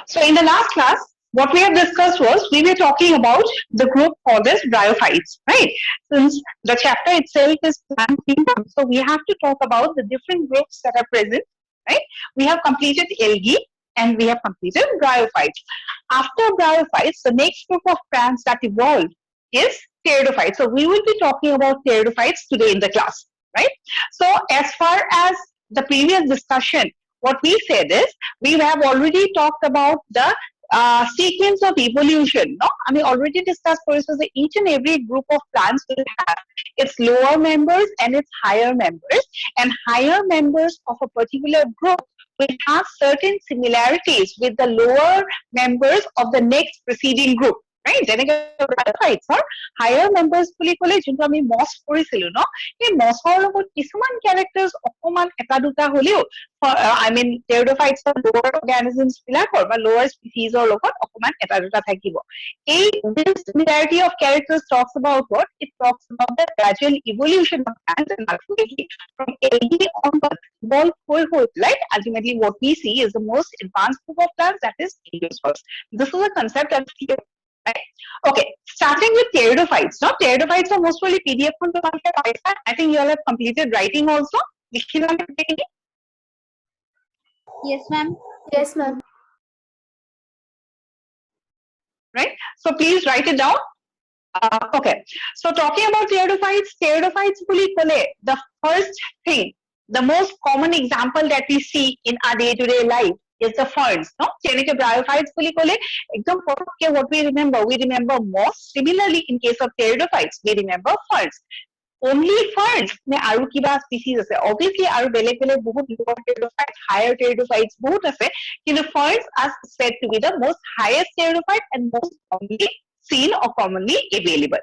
So in the last class, what we have discussed was we were talking about the group called as bryophytes, right? Since the chapter itself is plant kingdom, so we have to talk about the different groups that are present, right? We have completed algae and we have completed bryophytes. After bryophytes, the next group of plants that evolved is pteridophytes. So we will be talking about pteridophytes today in the class, right? So as far as the previous discussion, what we said is we have already talked about the sequence of evolution. No, I mean already discussed for us that each and every group of plants will have its lower members and its higher members, and higher members of a particular group will have certain similarities with the lower members of the next preceding group. Right? যেনেকে bryophytes higher members বুলি ক'লে যোনটো আমি মছ কৰিছিলো ন এই মছৰ লগত কিছুমান characters অকমান এটা দুটা হলেও I mean pteridophytes or lower organisms বিলাকৰ বা lower species or লগত অকমান এটা দুটা থাকিব এই this similarity of characters talks about what it talks about the gradual evolution of plants and ultimately from algae onwards evolve whole like ultimately what we see is the most advanced group of plants that is angiosperms. This is a concept that's clear. Right. Okay, starting with pteridophytes. Now, pteridophytes are most probably PDF. I think you all have completed writing also. Yes, ma'am. Yes, ma'am. Right. So please write it down. Okay. So talking about pteridophytes, the first thing, the most common example that we see in our day-to-day life is the ferns. No, bryophytes what we remember moss. Similarly, in case of pteridophytes, we remember ferns. Only ferns ne aru kiba species ase obviously aru beleg bahut lower pteridophytes higher pteridophytes bahut ase kintu ferns are said to be the most highest pteridophyte and most commonly seen or commonly available.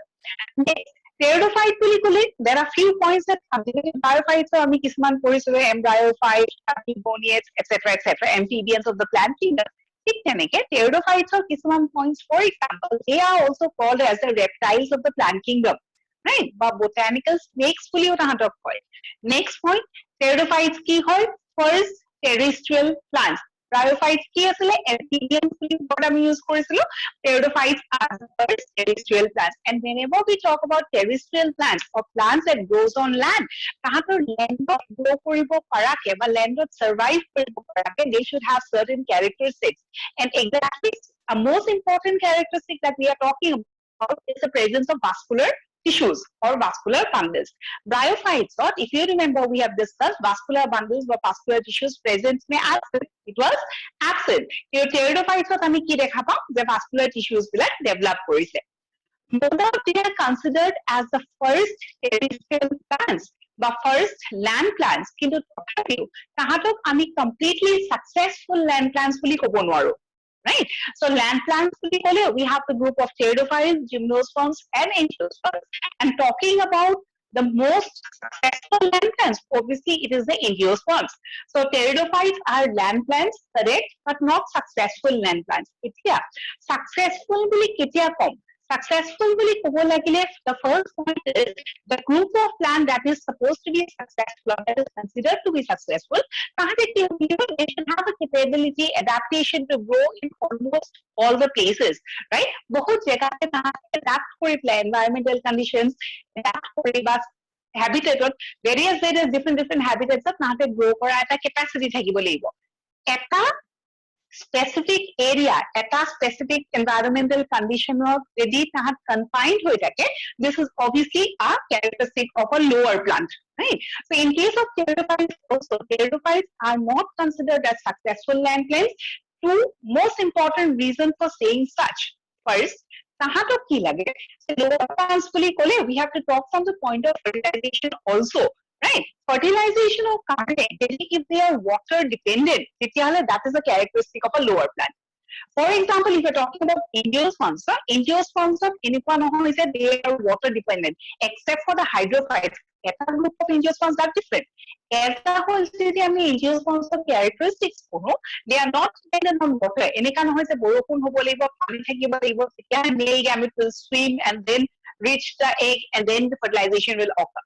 Next, pteridophyte বুলি ক'লে there are few points that bryophytes ami kisman porisilo embryophytes, archegoniates, etc. amphibians of the plant kingdom. ঠিক তেনেকে pteridophytes are কিছুমান points, for example they are also called as the reptiles of the plant kingdom, right? বা botanical snakes বুলিও তাহাঁতক কয়. Next point, pteridophytes কি হয়? First terrestrial plants. Bryophytes কি আছিলে? Amphibians বুলি word আমি use কৰিছিলো. Pteridophytes are first terrestrial plants. And whenever we talk about terrestrial plants or plants that grows on land, তাহাঁতৰ landত grow কৰিব পৰাকে বা landত survive কৰিব পৰাকে, they should have certain characteristics. And exactly a most important characteristic that we are talking about is the presence of vascular tissues or vascular bundles. Bryophytes, if you remember, we have discussed vascular bundles or vascular tissues present may absent. It was absent. Your pteridophytes আমি কি দেখা পাওঁ যে vascular tissues বিলাক develop কৰিছে. Both they are considered as the first terrestrial plants বা first land plants, কিন্তু তথাপিও তাহাঁতক আমি completely successful land plants বুলি ক'ব নোৱাৰো. Right? So land plants, we have the group of pteridophytes, gymnosperms, and angiosperms. And talking about the most successful land plants, obviously it is the angiosperms. So pteridophytes are land plants, correct, but not successful land plants. Yeah, successful successful the first point is the group of plant that is supposed to be successful, that is considered to be successful, they should have a capability, adaptation to grow in almost all the places, right? बहुत जगह पे adapt करे environmental conditions, adapt करे बस habitat various different habitats তাহাঁতে grow কৰা এটা capacity থাকিব লাগিব এটা specific area, eta specific environmental condition of যদি তাহাঁত confined হৈ থাকে, this is obviously a characteristic of a lower plant, right? So in case of pteridophytes also, pteridophytes are not considered as successful land plants. Two most important reasons for saying such. First, তাহাঁতক কি লাগে? Lower plants বুলি ক'লে we have to talk from the point of fertilization also. Right? Fertilization of content, if they are water dependent, that is a characteristic of a lower plant. For example, if you're talking about angiosperms, they are water dependent, except for the hydrophytes. A group of angiosperms are different. Angiosperms characteristics, they are not dependent on water. Male gamete will swim and then reach the egg, and then the fertilization will occur.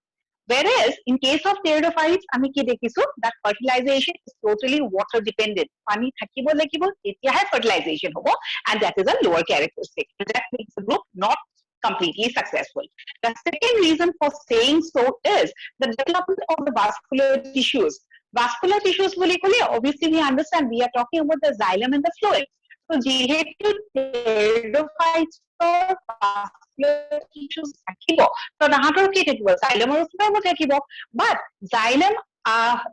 Whereas in case of pteridophytes, আমি কি দেখিছো that fertilization is totally water dependent. পানী থাকিব লাগিব তেতিয়াহে fertilization হ'ব, and that is a lower characteristic. That makes the group not completely successful. The second reason for saying so is the development of the vascular tissues. Vascular tissues বুলি ক'লে obviously we understand we are talking about the xylem and the phloem. So যিহেতু pteridophytes vascular tissues থাকিব, so তাহাঁতৰ কি থাকিব xylem আৰু phloem থাকিব, but xylem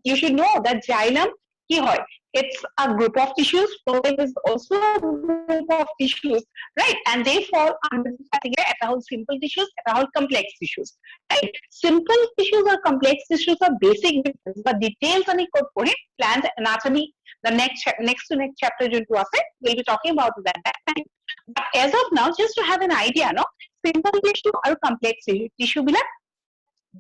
you should know that xylem কি হয়, it's a group of tissues, phloem is also a group of tissues, right? And they fall under the category এটা হ'ল simple tissues, এটা হ'ল complex tissues, right? Simple tissues or complex tissues are basic difference, but details ani ক'ত পঢ়িম, plant anatomy, the next to next chapter যোনটো আছে, we'll be talking about that time. But as of now, just to have an idea, no, simple tissue or complex tissue black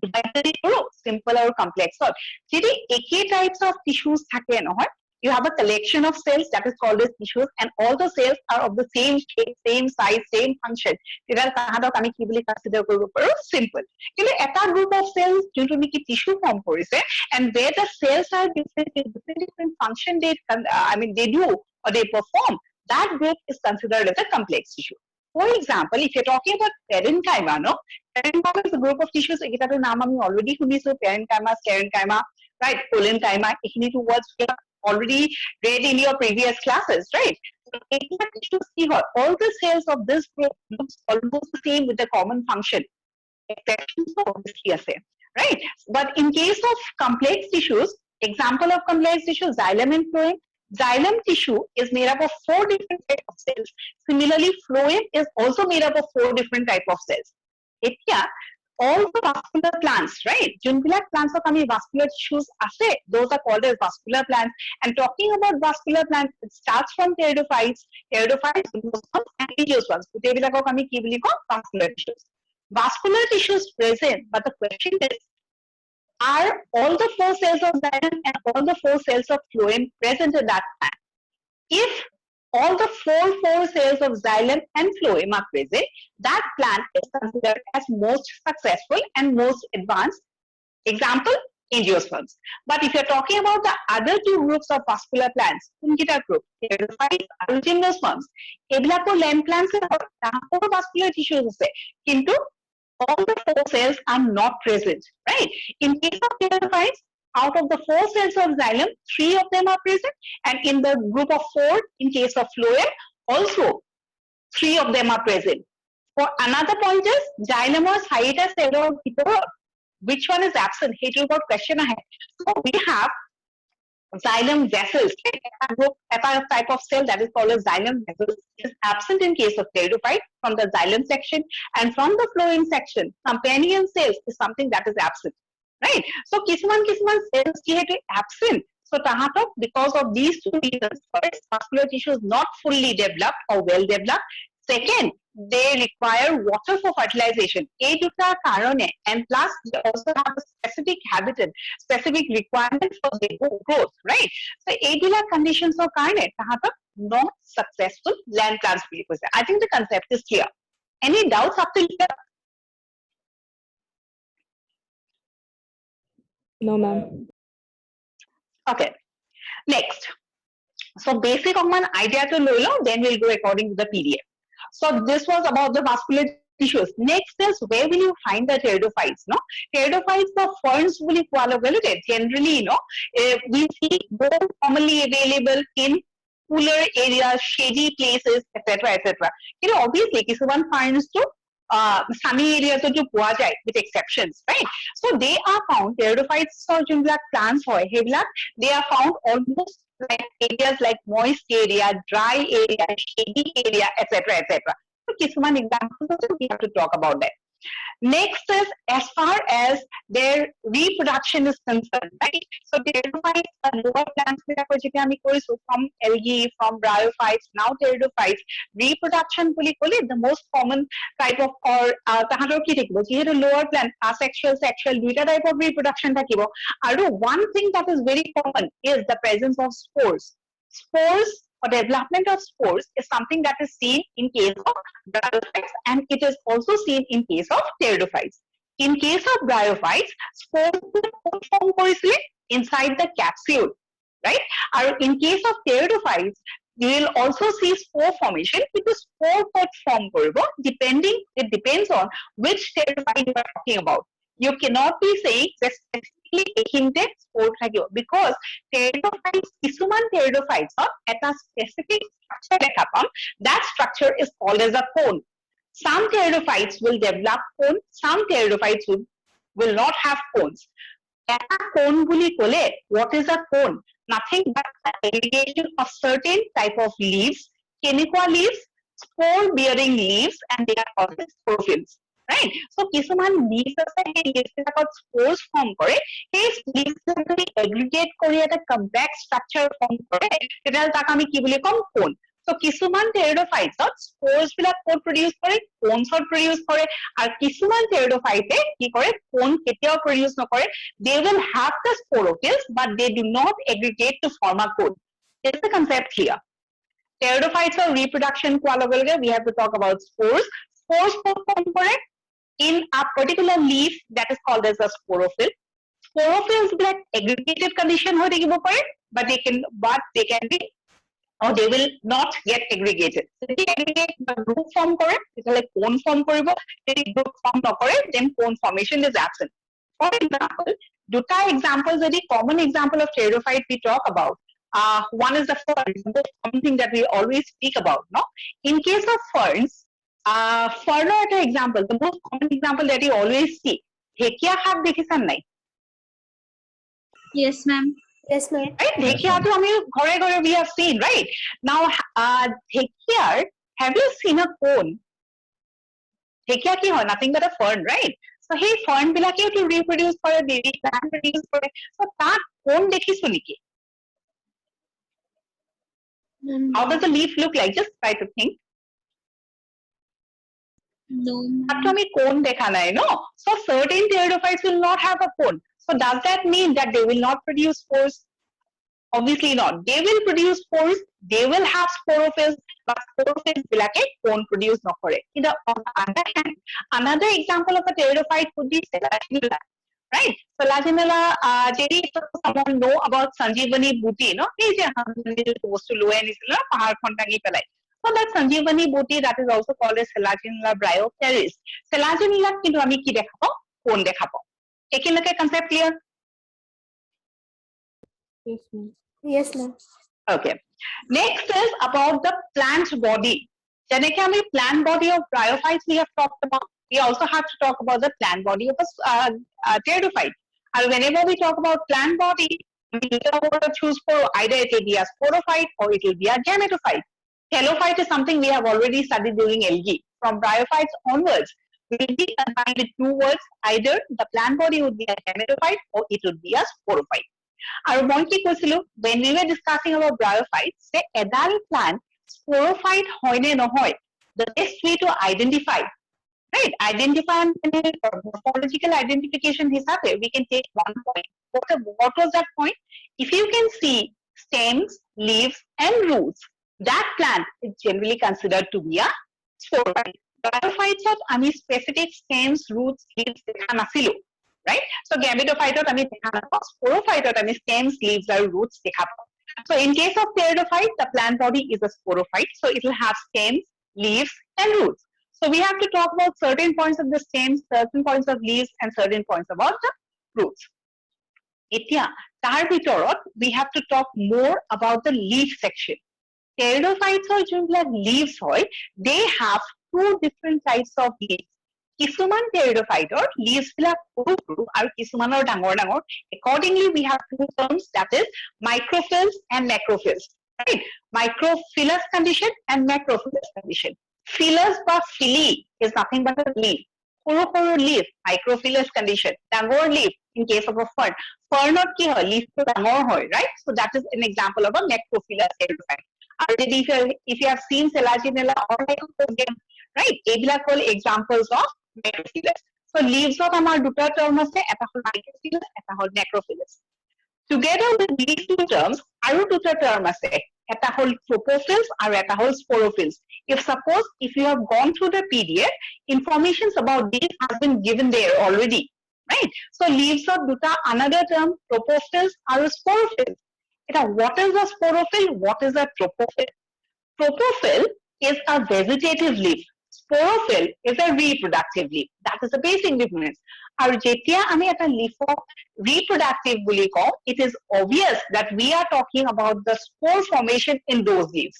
divided into simple or complex. So, যদি একে types of tissues থাকে নহয়, you have a collection of cells that is called as tissues, and all the cells are of the same shape, same size, same function. তেতিয়া তাহাঁতক আমি কি বুলি consider কৰিব পাৰো, simple. কিন্তু এটা group of cells যোনটো নেকি tissue form কৰিছে, and where the cells are different function they do or they perform, that group is considered as a complex tissue. For example, if you're talking about parenchyma, no, parenchyma is a group of tissues. একেটাৰ নাম আমি already শুনিছো, parenchyma, sclerenchyma, right? Collenchyma, এইখিনিটো words already read in your previous classes, right? So, tissues কি হয়, all the cells of this group looks almost the same with the common function. Exceptions obviously আছে, right? But in case of complex tissues, example of complex tissue, xylem and phloem. Xylem tissue is made up of 4 different types of cells. Similarly, phloem is also made up of 4 different types of cells. এতিয়া, all the vascular plants, right? Junbilak plants of vascular tissues ase, those are called as vascular plants. And talking about vascular plants, it starts from pteridophytes. Pteridophytes, and angiosperms. Pteridophytes kami ki boli ko vascular tissues. Vascular tissues present, but the question is, are all the 4 cells of xylem and all the 4 cells of phloem present in that plant? If all the 4 cells of xylem and phloem are present, that plant is considered as most successful and most advanced. Example, angiosperms. But if you're talking about the other 2 groups of vascular plants, kunkita group, pteridophytes and gymnosperms, ebilako land plants are vascular tissues ase, kintu all the 4 cells are not present, right? In case of pteridophytes, out of the 4 cells of xylem, 3 of them are present, and in the group of 4, in case of phloem, also 3 of them are present. For another point is, xylem or hiatus cell, which one is absent? Hey, you got question ahead. So we have xylem vessels, a type of cell that is called as xylem vessels is absent in case of pteridophyte from the xylem section, and from the phloem section, companion cells is something that is absent, right? So কিছুমান cells যিহেতু absent, so tahatok, because of these 2 reasons, first, vascular tissue is not fully developed or well developed. Second, they require water for fertilization. A duta karone, and plus they also have a specific habitat, specific requirement for their growth, right? So A conditions of karone, tahatok not successful land plants. I think the concept is clear. Any doubts up till here? No, ma'am. Okay. Next. So basic of one idea to know, then we'll go according to the PDF. So this was about the vascular tissues. Next is, where will you find the pteridophytes? No, pteridophytes are ferns bully quality. Generally, we see more commonly available in cooler areas, shady places, etc., etc. Obviously, kisuman ferns to sunny areas to poa jai, with exceptions, right? So they are found, pteridophytes or junglak plants hoy, they are found almost like areas like moist area, dry area, shady area, etc., etc. So kisuman examples we have to talk about that. Next is, as far as their reproduction is concerned, right? So pteridophytes are lower plants from algae, from bryophytes, now pteridophytes. Reproduction the most common type of, or lower plant, asexual, sexual, duita type of reproduction thakibo. And one thing that is very common is the presence of spores. Spores or development of spores is something that is seen in case of bryophytes, and it is also seen in case of pteridophytes. In case of bryophytes, spores form কৰিছিলে inside the capsule, right? And in case of pteridophytes, you will also see spore formation because spore could form koribo it depends on which pteridophyte you are talking about. You cannot be saying that specifically ekhinte spore thakibo because pteridophytes kisuman pteridophytes at a specific structure dekha pam. That structure is called as a cone. Some pteridophytes will develop cone, some pteridophytes will not have cones. Eta cone buli kole, what is a cone? Nothing but the aggregation of certain type of leaves, kenekua leaves, spore-bearing leaves, and they are called sporophylls. Right? So, kisuman leaves ase, he leaves about spores form kore. His leaves actually aggregate kore at a compact structure form kore. Tedal tak ami ki buli kom cone. So, kisuman pteridophytes spores bila cone produce kore, cones produce kore, and kisuman pteridophyte ki kore cone ketiyao produce no kore. They will have the sporophylls, but they do not aggregate to form a cone. Is the concept clear? Pteridophytes or reproduction we have to talk about spores. Spores form correct in a particular leaf that is called as a sporophyll. Sporophylls like aggregated condition but they can be or they will not get aggregated. If they aggregate the group form correct, it's like cone form koribo. If group form not correct, then cone formation is absent. For example, duta examples are the common example of pteridophyte we talk about. One is the fern, the most common thing that we always speak about. No, in case of ferns, fern is an example. The most common example that you always see. Hekia have dekhisan nai? Yes, ma'am. Yes, ma'am. Right? Hekia to we have seen, right? Now, hekia, have you seen a cone? Hekia ki hoy, nothing but a fern, right? So, hey, fern bilake to reproduce for a baby, plant produce for it. So, that cone dekhisu niki. How does the leaf look like? Just try to think. No. Cone dekha nai, no? So certain pteridophytes will not have a cone. So does that mean that they will not produce spores? Obviously not. They will produce spores. They will have sporophylls, but sporophylls will like cone produce not correct. On the other hand, another example of a pteridophyte could be Selaginella. Right? Selaginella, someone know about Sanjeevani booty, no? Supposed to low and so that Sanjeevani booty that is also called as Selaginella bryopteris. Selaginella kintu ami ki dekhabo? Cone dekhabo. Ekinlake concept clear? Yes, ma'am. Yes, ma'am. Okay. Next is about the plant body. Janeke ami plant body of bryophytes we have talked about. We also have to talk about the plant body of a pteridophyte. And whenever we talk about plant body, we choose for either it will be a sporophyte or it will be a gametophyte. Helophyte is something we have already studied during LG. From bryophytes onwards, we will be combined with two words. Either the plant body would be a gametophyte or it would be a sporophyte. When we were discussing about bryophytes, say adult plant, sporophyte hoine nohoy. The best way to identify, right? Identify and morphological identification we can take one point. What was that point? If you can see stems, leaves, and roots, that plant is generally considered to be a sporophyte. Bryophytes of any specific stems, roots, leaves, right? So gametophyte of any sporophyte of any stems, leaves, or roots. So in case of pteridophyte, the plant body is a sporophyte. So it will have stems, leaves, and roots. So we have to talk about certain points of the stems, certain points of leaves, and certain points about the roots. We have to talk more about the leaf section. Pteridophytes or leaves, they have two different types of leaves. Kisuman pteridophyte or leaves are kisuman or dangor. Accordingly, we have two terms, that is microphylls and macrophylls. Right? Microphylous condition and macrophylous condition. Phylus or phyli is nothing but a leaf. Leaf, microphylous condition. Dangor leaf in case of a fern. Fern or ki hoy, leaf to dangor hoy, right? So that is an example of a macrophylous pteridophyte. Already, if you have seen Selaginella or right? Ebila call examples of macrophylous. So leaves of amar duta term ase, eta hol microphylous, eta hol macrophylous. Together with these two terms, aru duta term ase. এটা হল trophophils আৰু এটা হল sporophils. If suppose if you have gone through the PDF, informations about these has been given there already, right? So leaves of duta another term trophophils আৰু sporophils. Eta what is a sporophil? What is a trophophil? Trophophil is a vegetative leaf. Sporophil is a reproductive leaf. That is the basic difference. আৰু যেতিয়া আমি এটা leafক reproductive বুলি কওঁ, it is obvious that we are talking about the spore formation in those leaves.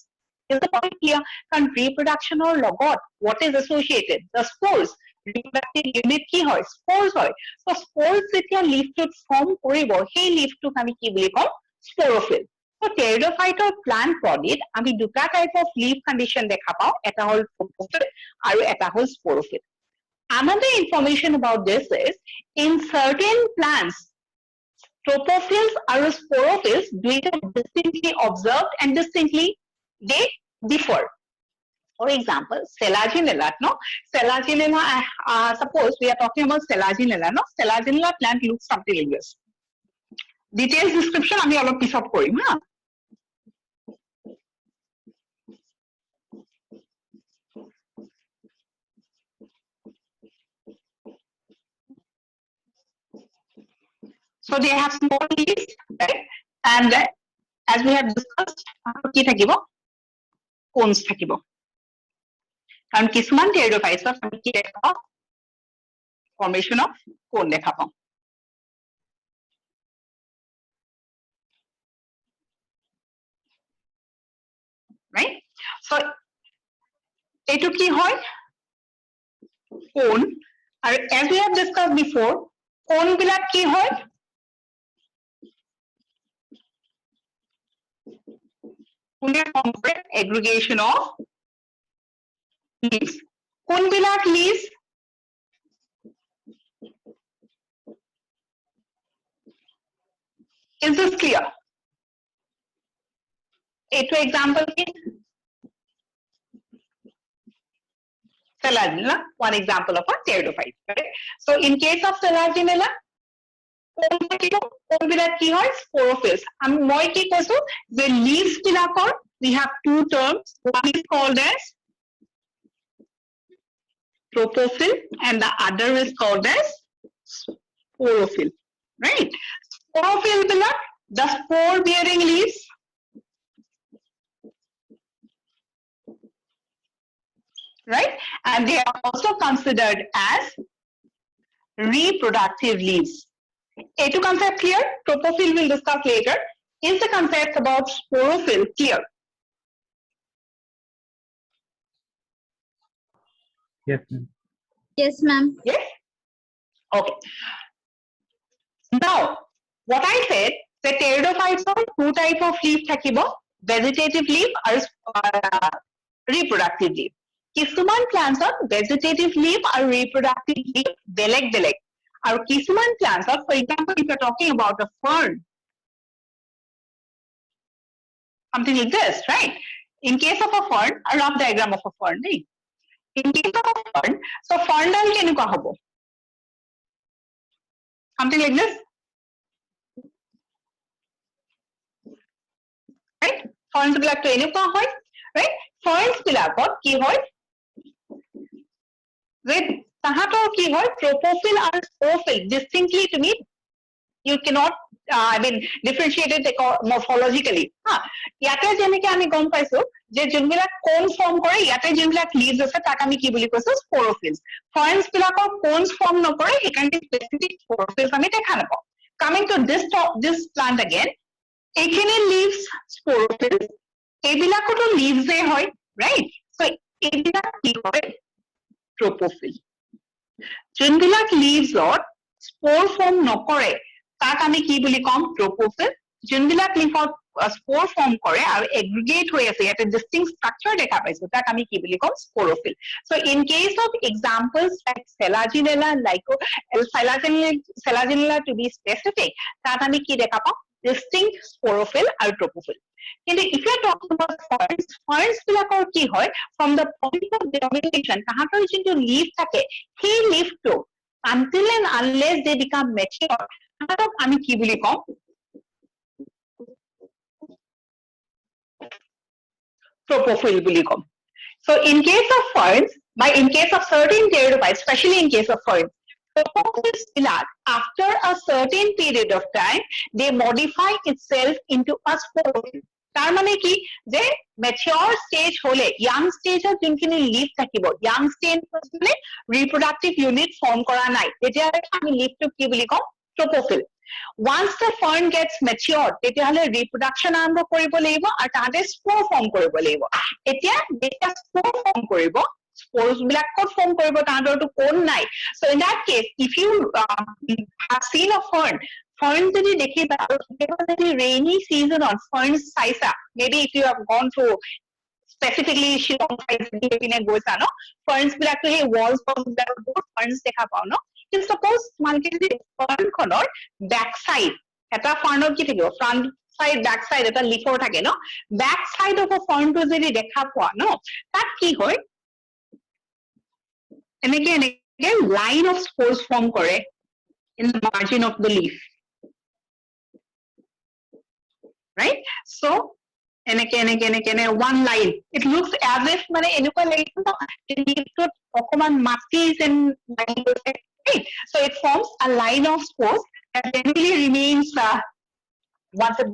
Is the point clear? কাৰণ reproduction or লগত what is associated? The spores. Reproductive unit কি হয়? Spores হয়. So spores যেতিয়া leafটোত form কৰিব, সেই leafটোক আমি কি বুলি কওঁ? Sporophil. So pteridophyte plant body আমি দুটা type of leaf condition দেখা পাওঁ, এটা হল trophophil আৰু এটা হল sporophil. Another information about this is in certain plants trophophils and sporophils duita distinctly observed and distinctly they differ. For example, Selaginella, no? Selaginella, suppose we are talking about Selaginella, no? Selaginella plant looks something like this. Details description আমি অলপ পিছত কৰিম, হা? So they have small leaves, right? And as we have discussed, কি থাকিব? Cones থাকিব. কারণ কিছুমান pteridophytes আমি কি দেখা পাওঁ? Formation of cone দেখা পাওঁ. Right? So এইটো কি হয়? Cone. আৰু as we have discussed before, cone বিলাক কি হয়? Aggregation of leaves. কোনবিলাক leaves? Is this clear? এইটো example কি? Selaginella, one example of a pteridophyte. Right? So in case of Selaginella, কোনবিলাক কি হয়? Sporophils. মই কি কৈছো যে leaves বিলাকৰ we have two terms. One is called as trophophil and the other is called as sporophil. Right? Sporophil bilak, the spore bearing leaves. Right? And they are also considered as reproductive leaves. A2 concept clear? Trophophil we'll discuss later. Is the concept about sporophil clear? Yes, ma'am. Yes, ma'am. Yes? Okay. Now, what I said, the pteridophytes are two type of leaf থাকিব, vegetative leaf or reproductive leaf. কিছুমান plants are vegetative leaf or reproductive leaf বেলেগ বেলেগ. আৰু কিছুমান plants are, for example, if you're talking about a fern, something like this, right? In case of a fern, a rough diagram of a fern, right? In case of a fern, so fern ডাল কেনেকুৱা হ'ব? Something like this, right? Ferns black to এনেকুৱা হয়, right? Ferns বিলাকত কি হয়? যে তাহাঁতৰ কি হয়? Trophophil and sporophil distinctly to me you cannot I mean differentiate it morphologically. ইয়াতে যেনেকে আমি গম পাইছো যে যোনবিলাক cones form কৰে, ইয়াতে যোনবিলাক leaves আছে তাক আমি কি বুলি কৈছো? Sporophils. Ferns বিলাকৰ cones form নকৰে, সেইকাৰণে specific sporophils আমি দেখা নাপাওঁ. Coming to this plant again, এইখিনি leaves sporophils, এইবিলাকতো leaves এ হয়, right? So এইবিলাক কি হয়? Trophophil. যোনবিলাক leaves ত spore form নকৰে, তাক আমি কি বুলি কম? Trophophil. যোনবিলাক leafত spore form কৰে আৰু aggregate হৈ আছে, ইয়াতে distinct structure দেখা পাইছো, তাক আমি কি বুলি কম? Sporophil. So in case of examples like Selaginella, Selaginella to be specific, তাত আমি কি দেখা পাওঁ? Distinct sporophil আৰু trophophil. কিন্তু if you are talking about ferns, ferns বিলাকৰ কি হয়? From the point of germination, তাহাঁতৰ যোনটো leaf থাকে, সেই leafটো until and unless they become mature, তাহাঁতক আমি কি বুলি কওঁ? tropophyll bully com so in case of ferns in case of certain pteridophytes especially in case of ferns tropophills black after a certain period of time they modify itself into a sporophyll তাৰ মানে কি যে mature stage হলে young stage ৰ যোনখিনি leaf থাকিব young stage মানে reproductive unit form কৰা নাই তেতিয়া আমি leaf টো কি বুলি কম tropophyll once the fern gets matured তেতিয়াহলে reproduction আৰম্ভ কৰিব লাগিব আৰু তাতে spore form কৰিব লাগিব এতিয়া যেতিয়া spore form কৰিব spores বিলাক ক'ত form কৰিব তাহাঁতৰটো কোন নাই so in that case if you have seen a fern যদি দেখিবা যদি rainy season on ferns চাইছা maybe if you have gone through specifically Shillong পিনে গৈছা ন ferns বিলাকটো সেই walls বিলাকত বহুত ferns দেখা পাও ন কিন্তু suppose তোমালোকে যদি fern খনৰ back side এটা fernৰ কি থাকিব front side back side এটা leafৰ থাকে ন back side of a fern টো যদি দেখা পোৱা ন তাত কি হয় এনেকে এনেকে line of spores form কৰে in the margin of the leaf right so এনেকে এনেকে এনেকে one line it looks as if মানে এনেকুৱা লাগিছে ন leafটোত অকমান মাটি যেন লাগি গৈছে right so it forms a line of spores that generally remains once it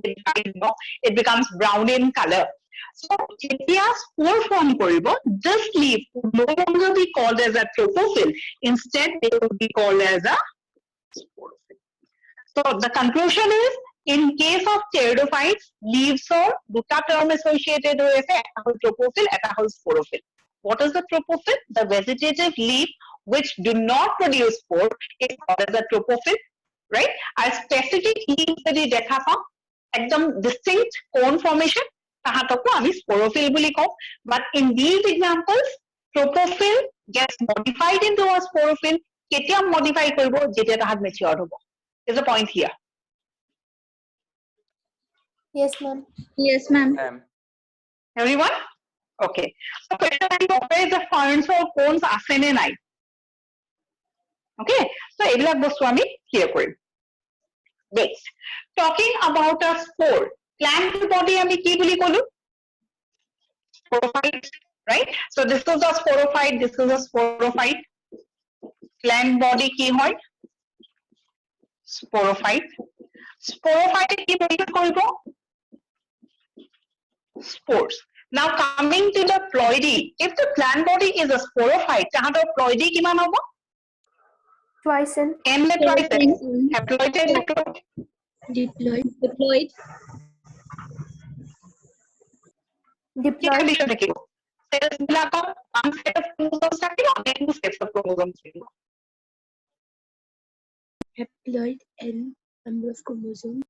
it becomes brown in color so যেতিয়া spore form কৰিব this leaf would no longer be called as a tropophyll instead they would be called as a sporophyll so the conclusion is in case of pteridophytes leaves or দুটা term associated হৈ আছে এটা হল tropophyll এটা হল sporophyll what is the tropophyll the vegetative leaf which do not produce spore is called as a tropophyll right R specific leaves যদি দেখা পাও একদম distinct cone formation তাহাতকো আমি sporophyll বুলি কওঁ but in these examples tropophyll gets modified into a sporophyll কেতিয়া modify কৰিব যেতিয়া তাহাত mature হ'ব is a point here Yes, ma'am. Yes, ma'am. everyone okay so question is the ferns or cones আছে নে নাই okay so এইবিলাক বস্তু আমি clear Karim next talking about a spore plant body আমি কি বুলি কলো sporophyte right so this is a sporophyte this is a sporophyte plant body কি হয় sporophyte sporophyte কি produce কৰিব spores now coming to the ploidy if the plant body is a sporophyte তাহাঁতৰ ploidy কিমান হ'ব Twice in. n নে twice n haploid নে diploid Diploid. Diploid. কি condition থাকিব cells বিলাকৰ one set of chromosomes থাকিব নে two sets of chromosomes থাকিব Haploid and number of chromosomes.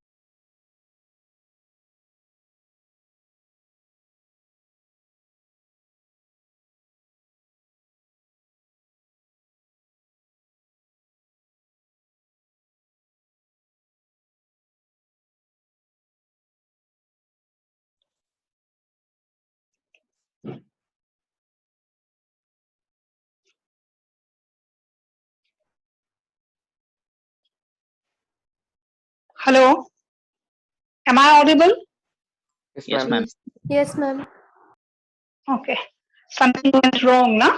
hello am I audible Yes, ma'am. Yes, ma'am. okay something went wrong no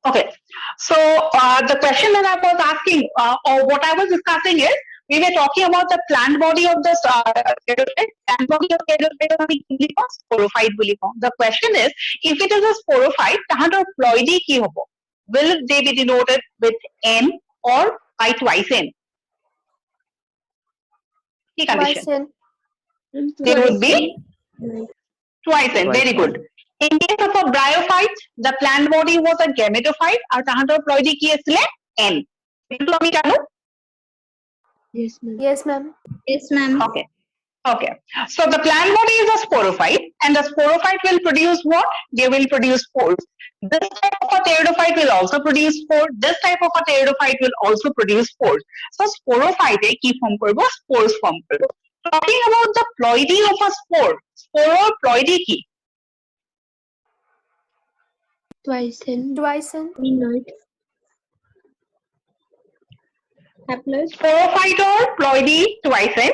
okay so the question that I was asking or what I was discussing is we were talking about the plant body of the plant body of sporophyte বুলি কওঁ the question is if it is a sporophyte তাহাঁতৰ ploidy কি হ'ব will they be denoted with n or by twice n কি condition Twice in. they would be Right. twice n very good in case of a bryophyte the plant body was a gametophyte আৰু তাহাঁতৰ ploidy কি আছিলে n এইটো আমি জানো Yes, ma'am. Yes, ma'am. Yes, ma'am. okay okay so the plant body is a sporophyte and the sporophyte will produce what they will produce spores this type of a pteridophyte will also produce spores this type of a pteridophyte will also produce spores so sporophyte কি form কৰিব spores form কৰিব talking about the ploidy of a spore spore ploidy কি Twice in. Twice in. Haploid. Haploid. sporophyte or ploidy twice n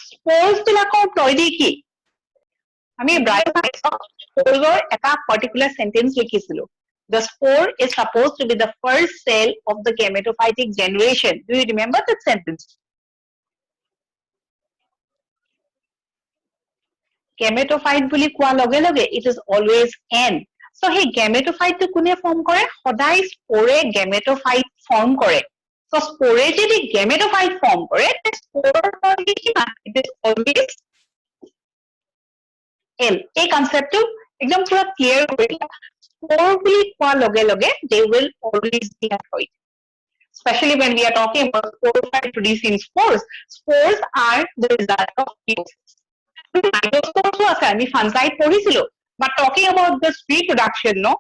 spores বিলাকৰ ploidy কি আমি ব্ৰায়োফাইটছৰ স্পোৰৰ এটা particular sentence লিখিছিলো the spore is supposed to be the first cell of the gametophytic generation do you remember that sentence gametophyte বুলি কোৱা লগে লগে it is always n so hey gametophyte to কোনে form কৰে সদায় spore gametophyte ফৰ্ম কৰে so spore যদি gametophyte form কৰে spore কি কিমান it is always n এই কনসেপ্টটো একদম পুৰা ক্লিয়াৰ কৰি spore বুলি কোৱা লগে লগে they will always be haploid especially when we are talking about sporophyte producing spores spores are the result of meiosis mitospores আছে আমি ফানজাইট পঢ়িছিলো but talking about this reproduction no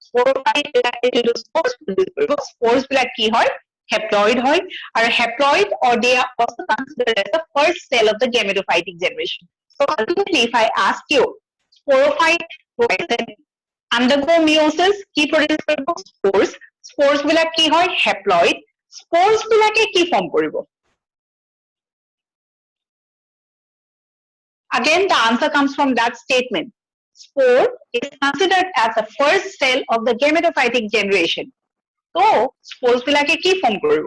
sporophyte বিলাকে spores produce কৰিব spores বিলাক কি হয় haploid হয় আৰু haploid or they are also considered as the first cell of the gametophytic generation so ultimately if I ask you sporophyte undergo meiosis কি produce কৰিব spores spores বিলাক কি হয় haploid spores বিলাকে কি ফৰ্ম কৰিব again the answer comes from that statement spore is considered as the first cell of the gametophytic generation so spores বিলাকে কি form কৰিব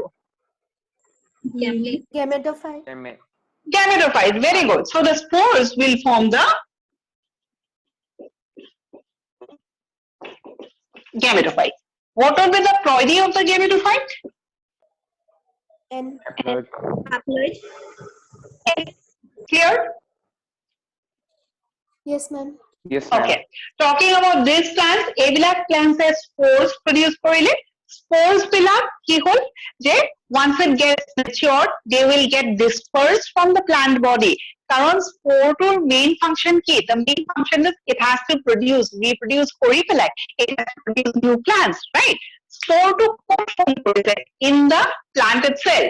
Gametophyte. gametophyte very good so the spores will form the gametophyte what will be the ploidy of the gametophyte N. Haploid. clear Yes, ma'am. Yes, ma'am. okay talking about these plants এইবিলাক plants as spores produce কৰিলে spores বিলাক কি হল যে once it gets matured they will get dispersed from the plant body কারণ spore টোৰ main function কি the main function is it has to reproduce কৰি পেলাই it has to produce new plants right spore to form কৰিছে in the plant itself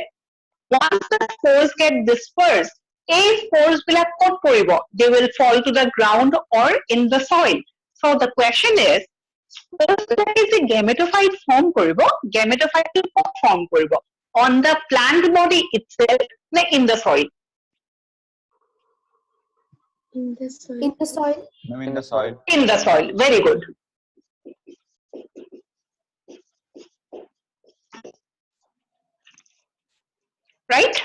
once the spores get dispersed এই spores বিলাক ক'ত পৰিব they will fall to the ground or in the soil so the question is spores বিলাকে যে gametophyte form কৰিব gametophyte টো ক'ত form কৰিব on the plant body itself like in the soil In the soil. No, in the soil. in the soil very good right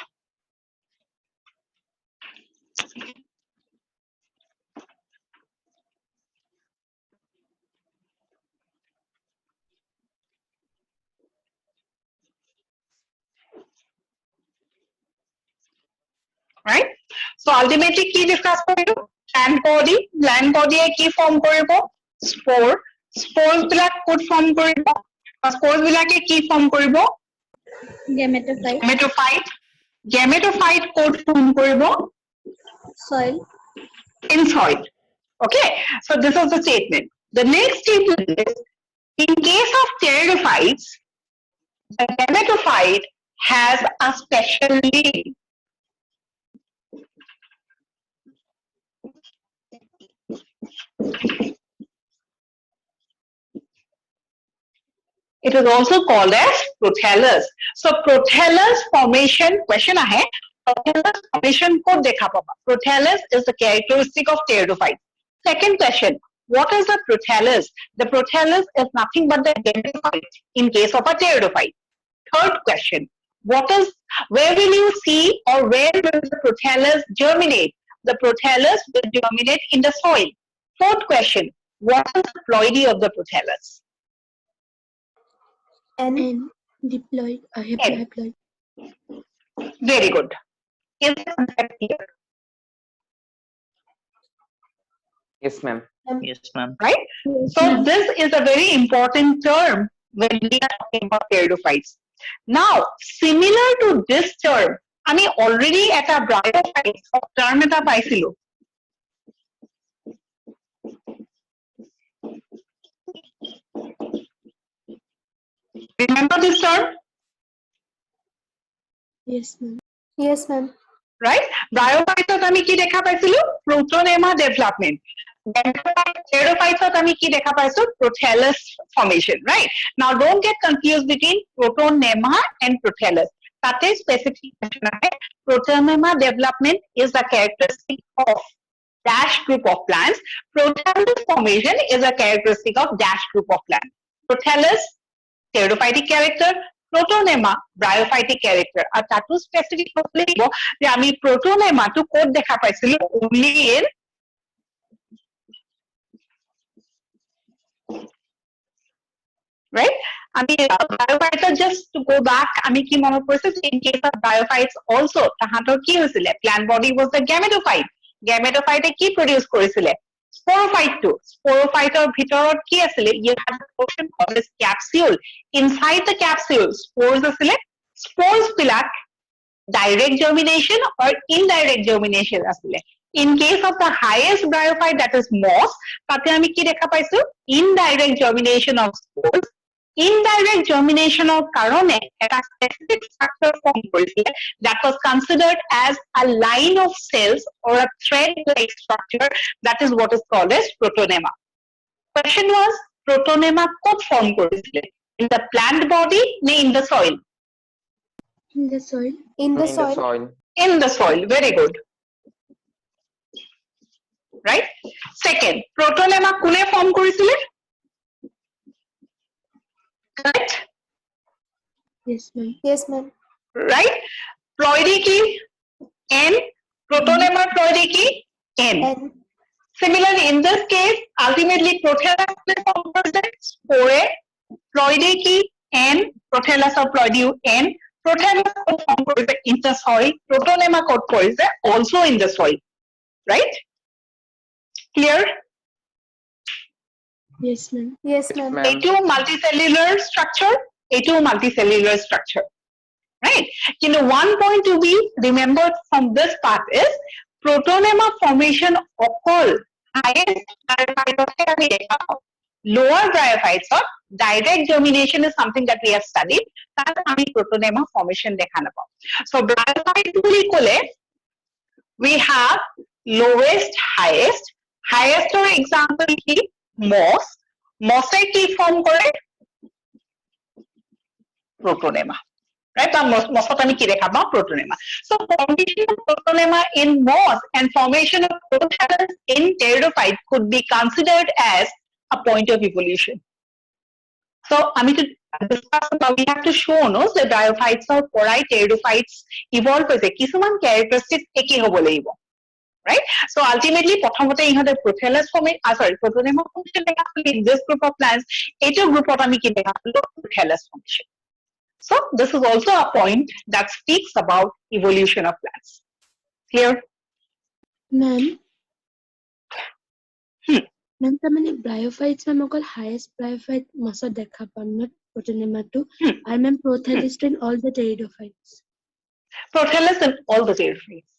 right so ultimately কি discuss কৰিলো plant body এ কি form কৰিব spores বিলাক ক'ত form কৰিব spores বিলাকে কি form কৰিব Gametophyte. gametophyte ক'ত form কৰিব Soil. in soil okay so this is the statement the next statement is in case of pteridophytes the gametophyte has a special name it is also called as prothallus so prothallus formation question ahe prothallus formation ko dekha paba prothallus is the characteristic of pteridophyte second question what is the prothallus the prothallus is nothing but the gametophyte in case of a pteridophyte third question where will you see or where will the prothallus germinate the prothallus will germinate in the soil fourth question what is the ploidy of the prothallus N. N. Diploid. Haploid. very good is the concept clear Yes, ma'am. Yes, ma'am. right so this is a very important term when we are talking about pteridophytes now similar to this term আমি already এটা bryophyte term এটা পাইছিলো remember this term Yes, ma'am. Yes, ma'am. right bryophytes আমি কি দেখা পাইছিলো protonema development pteridophytes আমি কি দেখা পাইছো prothallus formation right now don't get confused between protonema and prothallus তাতে specific question আহে protonema development is the characteristic of dash group of plants. Prothallus formation is a characteristic of dash group of plants. Prothallus, pteridophytic character, Protonema, bryophytic character. আর তাতো specific হলে যে আমি Protonema তো code দেখা পাইছিলো only in right? আমি biophytes just to go back আমি কি মনে পড়ছে in case of biophytes also তাহাঁতৰ কি হৈছিলে plant body was the gametophyte gametophyte কি produce কৰিছিলে sporophyte টো sporophyte ৰ ভিতৰত কি আছিলে you had a portion called as capsule inside the capsule spores আছিলে spores black direct germination or indirect germination আছিলে in case of the highest bryophyte that is moss তাতে আমি কি দেখা পাইছো indirect germination of spores indirect germination of karone eta specific structure form korisile that was considered as a line of cells or a thread like structure that is what is called as protonema question was protonema kot form korisile in the plant body ne in the soil In the soil. In the In the soil. soil. in the soil very good right second protonema kune form korisile correct Yes, ma'am. Yes, ma'am. right ploidy ki n protonema ploidy ki n And similarly in this case ultimately prothallus ne form korise spore ploidy ki n prothallus or ploidy n prothallus form korise in the soil protonema korise also in the soil right clear Yes, ma'am. yes, ma'am. Ma'am. A2 multicellular structure A2 multicellular structure right you know one point to be remembered from this part is protonema formation অকল highest bryophyte lower bryophytes of direct germination is something that we have studied তাত আমি protonema formation দেখা নাপাওঁ so bryophyte বুলি ক'লে we have lowest highest or example কি moss moss এ কি form কৰে protonema right বা mossত আমি কি দেখা পাওঁ protonema so formation of protonema in moss and formation of prothallus in pteridophyte could be considered as a point of evolution so আমি to discuss about we have to show no the bryophytes or porai pteridophytes evolve হৈছে কিছুমান characteristics একে হ'ব লাগিব right so ultimately প্ৰথমতে ইহঁতে prothallus protonema formation দেখা পালো in this group of plants এইটো গ্ৰুপত আমি কি দেখা পালো prothallus formation so this is also a point that speaks about evolution of plants clear Ma'am. Ma'am, তাৰমানে bryophytes ma'am অকল highest bryophyte mossত দেখা পাম not protonema টো আৰু ma'am prothallus in all the pteridophytes. prothallus in all the pteridophytes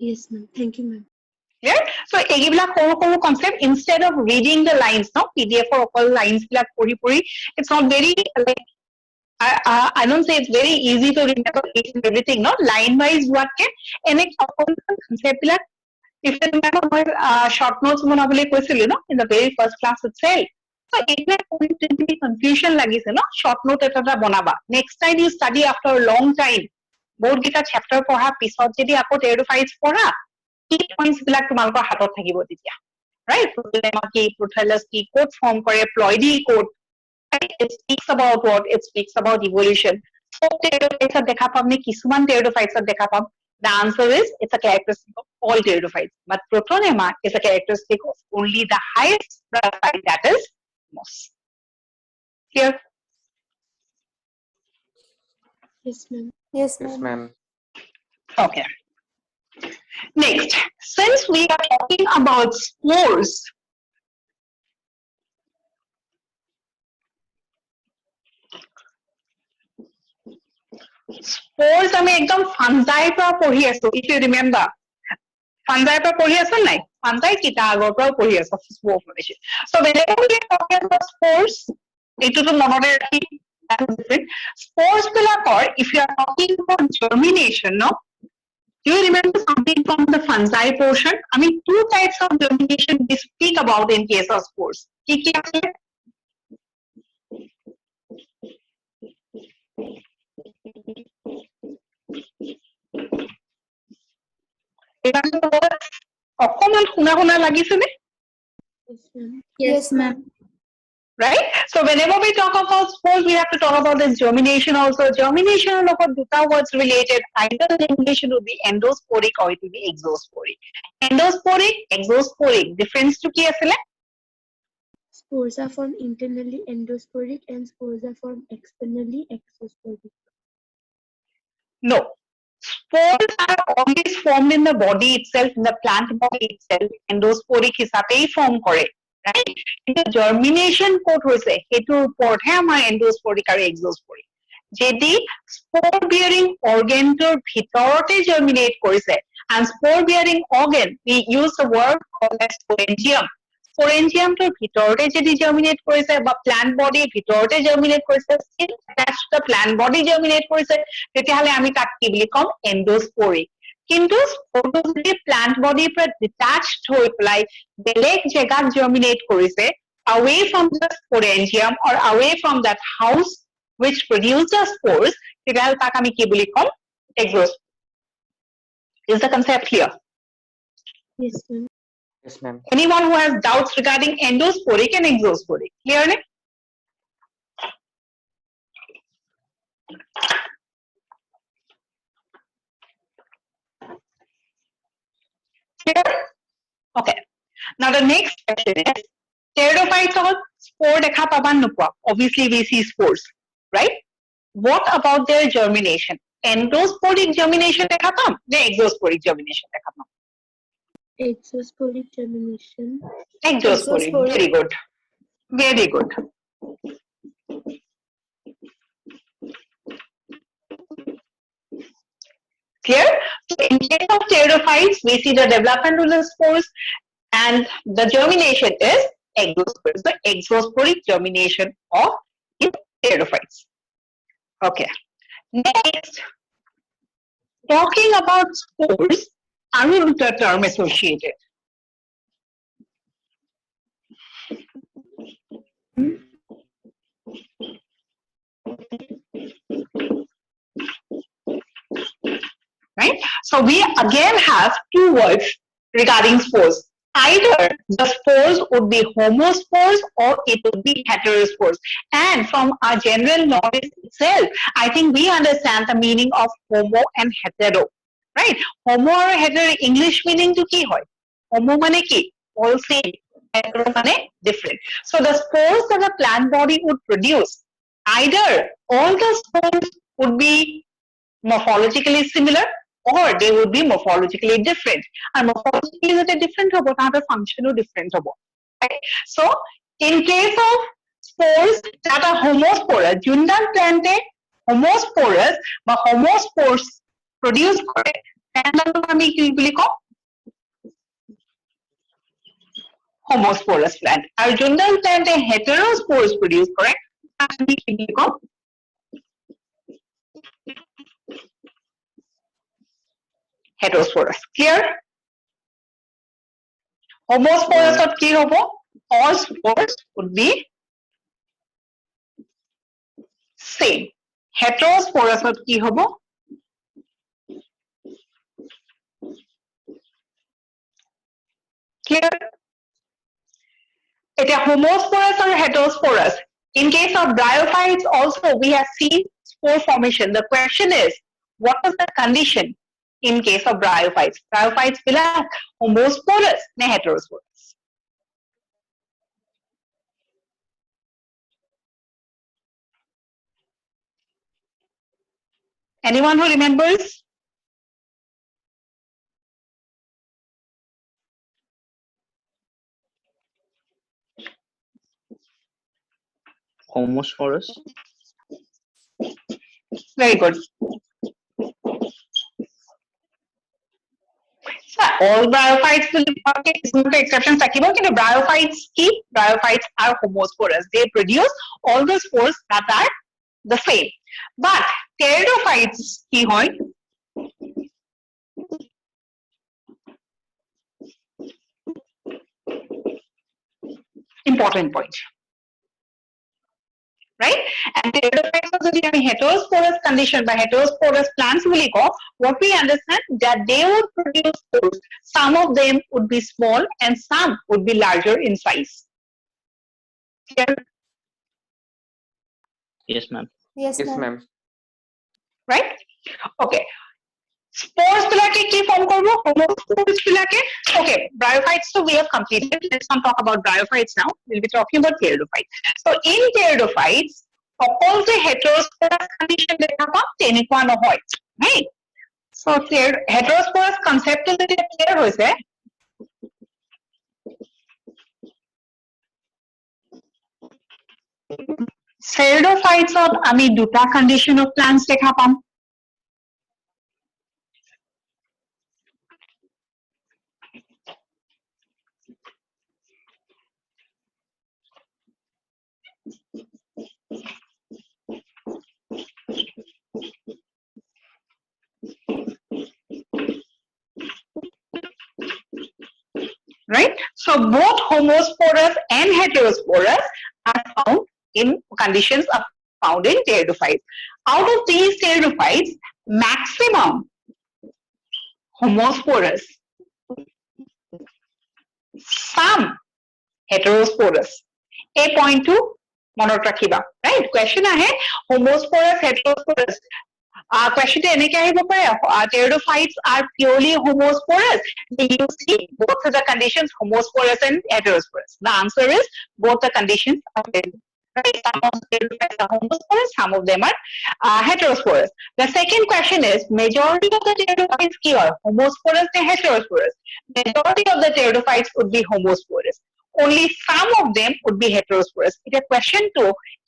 Yes, ma'am. Thank you, ma'am. clear so এইবিলাক সৰু concept instead of reading the lines no pdf or all lines বিলাক পঢ়ি it's not very like I don't say it's very easy to remember everything no line wise what enek concept black if you remember my short notes বনাবলৈ কৈছিলো no in the very first class itself so এইবিলাক পঢ়ি confusion লাগিছে no short note এটা বনাবা next time you study after a long time বহুত গিটা chapter পঢ়া পিছত যদি আকৌ pteridophytes পঢ়া key points বিলাক তোমালোকৰ হাতত থাকিব তেতিয়া right protonema কি prothallus কি ক'ত form কৰে ploidy ক'ত it speaks about what it speaks about evolution so pteridophytes দেখা পাম নে কিছুমান pteridophytes দেখা পাম the answer is it's a characteristic of all pteridophytes but protonema is a characteristic of only the highest bryophyte that is moss clear Yes, ma'am. Yes, Yes, ma'am. ma'am. okay next since we are talking about spores spores আমি একদম fungi পৰা পঢ়ি আছো if you remember fungi পৰা পঢ়ি আছো নাই fungi কি তাৰ আগৰ পৰা পঢ়ি আছো spore formation so when we are talking about spores এইটোতো মনতে ৰাখি spores বিলাকৰ if you are talking about germination no do you remember something from the fungi portion I mean two types of germination we speak about in case of spores কি কি আছে অকমান শুনা শুনা লাগিছেনে? Yes, ma'am. Yes, ma'am. Right? So whenever we talk about spores, we have to talk about the germination also. Germination লগত দুটা words related. Either the germination would be endosporic or it will be exosporic. Endosporic, exosporic. Difference to কি আছিলে? Spores are formed internally endosporic and spores are formed externally exosporic. No. Spores are always formed in the body itself, in the plant body itself. Endosporic হিসাবেই form করে. Right? কিন্তু germination ক'ত হৈছে সেইটোৰ ওপৰতহে আমাৰ endosporic আৰু exosporic. যদি spore bearing organটোৰ ভিতৰতে germinate কৰিছে, and spore bearing organ, we use the word called as sporangium. Sporangiumটোৰ ভিতৰতে যদি germinate কৰিছে বা plant body ভিতৰতে germinate কৰিছে, still attached to the plant body germinate কৰিছে, তেতিয়াহ'লে আমি তাক কি বুলি ক'ম? Endosporic. কিন্তু স্পৰটো যদি প্লান্ট বডিৰ পৰা ডিটাচড হৈ পেলাই বেলেগ জেগাত জাৰ্মিনেট কৰিছে away from the sporangium or away from that house which produce the spores, তেতিয়াহ'লে তাক আমি কি বুলি ক'ম? Exosporic. Is the concept clear? Yes, ma'am. Yes, ma'am. Anyone who has doubts regarding endosporic and exosporic? Clear? Ne? Clear? Okay. Now the next question is, pteridophytes of spore dekha paban nupwa. Obviously we see spores, right? What about their germination? Endosporic germination dekha pam ne exosporic germination dekha pam? Exosporic germination. Exosporic. Exosporic. Very good. Very good. Clear? So in case of pteridophytes, we see the development of the spores and the germination is exosporic. The exosporic germination of pteridophytes. Okay. Next, talking about spores, I will the term associated. Right? So we again have two words regarding spores. Either the spores would be homospores or it would be heterospores. And from our general knowledge itself, I think we understand the meaning of homo and hetero. Right? Homo or hetero English meaning to ki hoy? Homo mane ki? All same. Hetero mane different. So the spores that a plant body would produce, either all the spores would be morphologically similar or they would be morphologically different. And morphologically that different hobo, the function is different hobo. Right? So in case of spores that are homosporous, Jundan plante homosporous, but homospores produce করে, আমি কি বলি কম? Homosporous plant. আর Jundan plante heterospores produce করে, আমি কি বলি কম? Heterosporous. Clear? Homosporous of কি হবো? All spores would be same. Heterosporous of কি হবো? Clear? It's a homosporous or heterosporous. In case of bryophytes also we have seen spore formation. The question is, what is the condition in case of bryophytes? Bryophytes belong homosporous or heterosporous? Anyone who remembers? Homosporous. Very good. So all bryophytes will be okay, some exceptions থাকিব কিন্তু bryophytes কি? Bryophytes are homosporous. They produce all the spores that are the same. But pteridophytes কি হয়? Important point. right? And pteridophytes are the heterosporous condition by heterosporous plants will call. What we understand that they would produce spores. Some of them would be small and some would be larger in size. Clear? Yes, ma'am. Yes, Yes, ma'am. ma'am. Right? Okay. Spores bilake ki form korbo? Homospores bilake. Okay, bryophytes, so we have completed. Let's not talk about bryophytes now. We'll be talking about pteridophytes. So in pteridophytes, অকল যে heterosporous condition দেখা পাম তেনেকুৱা নহয়, right? So heterosporous concept টো যদি clear হৈছে, pteridophytes ত আমি দুটা condition of plants দেখা পাম. Right? So both homosporous and heterosporous are found in conditions are found in pteridophytes. Out of these pteridophytes, maximum homosporous, some heterosporous. A point to মনত ৰাখিবা, right? Question ahe homosporous heterosporous. Question এনেকে আহিব পাৰে, pteridophytes are purely homosporous. You see both of the conditions homosporous and heterosporous. The answer is both the conditions are available. Right? Some of the pteridophytes are homosporous, some of them are heterosporous. The second question is majority of the pteridophytes ki hoy? Homosporous or heterosporous? Majority of the pteridophytes would be homosporous. Only some of them would be heterosporous. It's a question to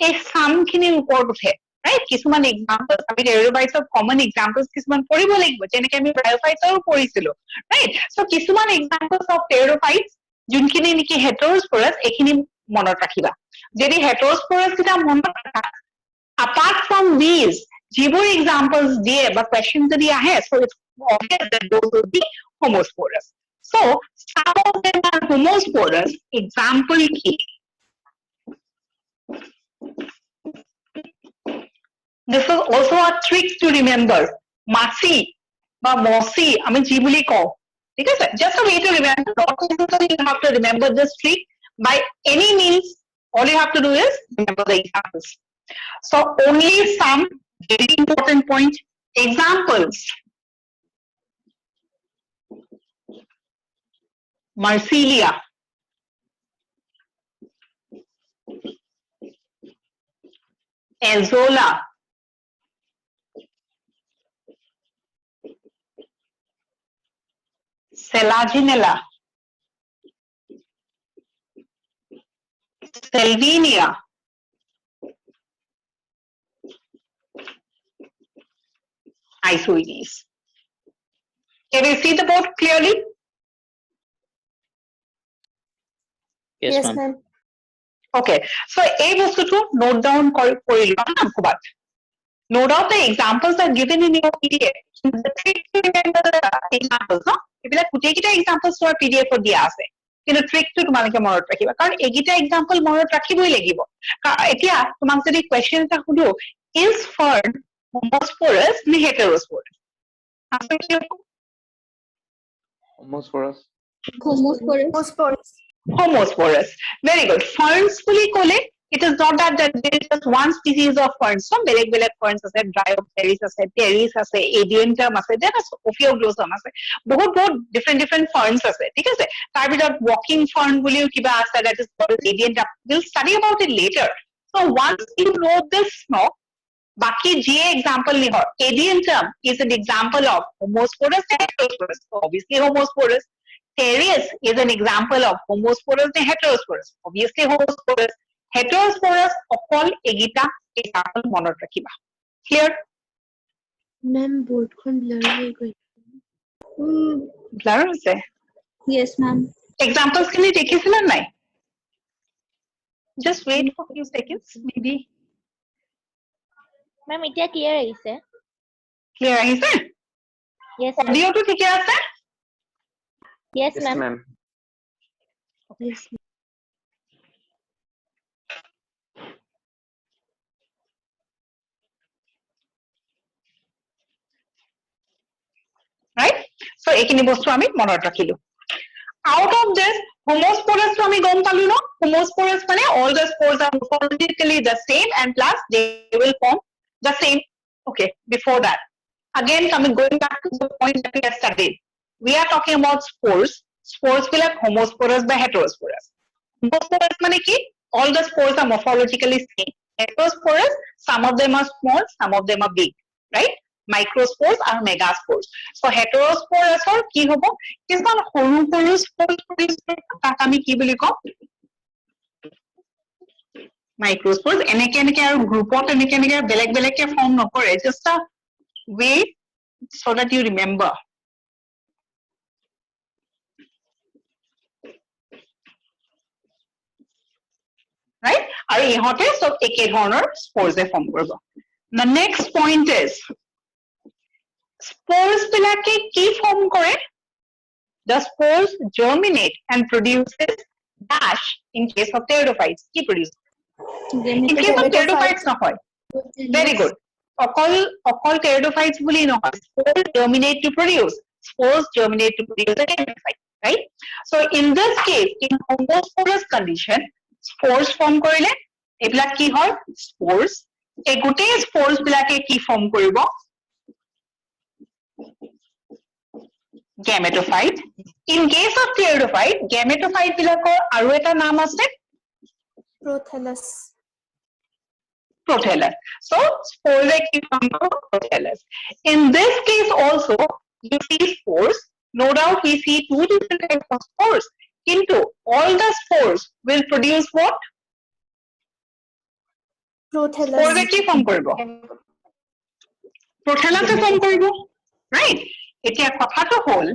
a some khini upor uthe. Right? Kisuman examples, I mean, pteridophytes of common examples, kisuman poribo lagibo, jeneke ami bryophytes aru porisilo, right? So kisuman examples of pteridophytes, junkhini niki heterosporous, ekhini monot rakhiba. Jodi heterosporous kita monot rakha, apart from these, jibur examples diye ba questions jodi ahe, so it's obvious that those would be homosporous. So some of them are homosporous. Example ki. This is also a trick to remember. Masi বা মসি আমি জি বুলি কওঁ, ঠিক আছে? Just a way to remember. Not necessarily you have to remember this trick. By any means, all you have to do is remember the examples. So only some very important point. Examples. Marsilia. Azolla. Selaginella, Salvinia, Isoides. Can you see the board clearly? Yes, Yes, ma'am. ma'am. Okay, so a bostutu note down koriba na kubat. No doubt the examples are given in your PDF. The trick to remember the examples, no? Ebila kute kita examples to PDF or dia ase. কিন্তু ট্ৰিকটো তোমালোকে মনত ৰাখিবা কাৰণ এইকেইটা example মনত ৰাখিবই লাগিব এতিয়া তোমাক যদি কোৱেশ্চন এটা সুধো ইজ ফাৰ্ন homosporous নে heterosporous Homosporous. Homosporous. homosporous very good ferns বুলি ক'লে it is not that there is just one species of ferns so বেলেগ ferns আছে Bryopteris আছে Pteris আছে Adiantum আছে there are Ophioglossum আছে বহুত different ferns আছে ঠিক আছে তাৰ ভিতৰত walking fern বুলিও কিবা আছে that is called Adiantum we'll study about it later so once you know this no baki je example ni hoy Adiantum is an example of homosporous and heterosporous so obviously homosporous Pteris is an example of homosporous and heterosporous obviously homosporous heterosporous অকল এগিটা example মনত ৰাখিবা clear মেম বোৰ্ডখন blur হৈ গৈ blur হৈছে Yes, ma'am. examples খিনি দেখিছিলা নাই just wait for few seconds maybe Ma'am, এতিয়া clear আহিছে. clear আহিছে Yes, ma'am. audio টো ঠিকে আছে Yes, Yes, ma'am. ma'am. Yes, এইখিনি বস্তু আমি মনত ৰাখিলো out of this homosporous to আমি গম পালো ন homosporous মানে all the spores are morphologically the same and plus they will form the same okay before that again going back to the point that we have studied we are talking about spores black homosporous বা heterosporous homosporous মানে কি all the spores are morphologically same heterosporous some of them are small some of them are big right microspores and megaspores so heterosporous or কি হবো কিছুমান সৰু সৰু spores produce কৰে তাক আমি কি বুলি কম microspores এনেকে এনেকে আৰু গ্ৰুপত এনেকে এনেকে বেলেগ বেলেগকে ফৰ্ম নকৰে just a way so that you remember right আৰু ইহঁতে সব একে ধৰণৰ spores ফৰ্ম কৰিব the next point is spores বিলাকে কি ফৰ্ম কৰে the spores germinate and produces dash in case of pteridophytes কি produce in case of pteridophytes নহয় very good অকল pteridophytes বুলি নহয় spores germinate to produce a gametophyte right so in this case in homosporous condition spores form কৰিলে এইবিলাক কি হয় spores এই গোটেই spores বিলাকে কি form কৰিব gametophyte in case of pteridophyte gametophyte বিলাকৰ আৰু এটা নাম আছে prothallus so spores কি form কৰিব prothallus in this case also you see spores no doubt we see two different types of spores কিন্তু all the spores will produce what spores কি form কৰিব prothallus form কৰিব right এতিয়া কথাটো হল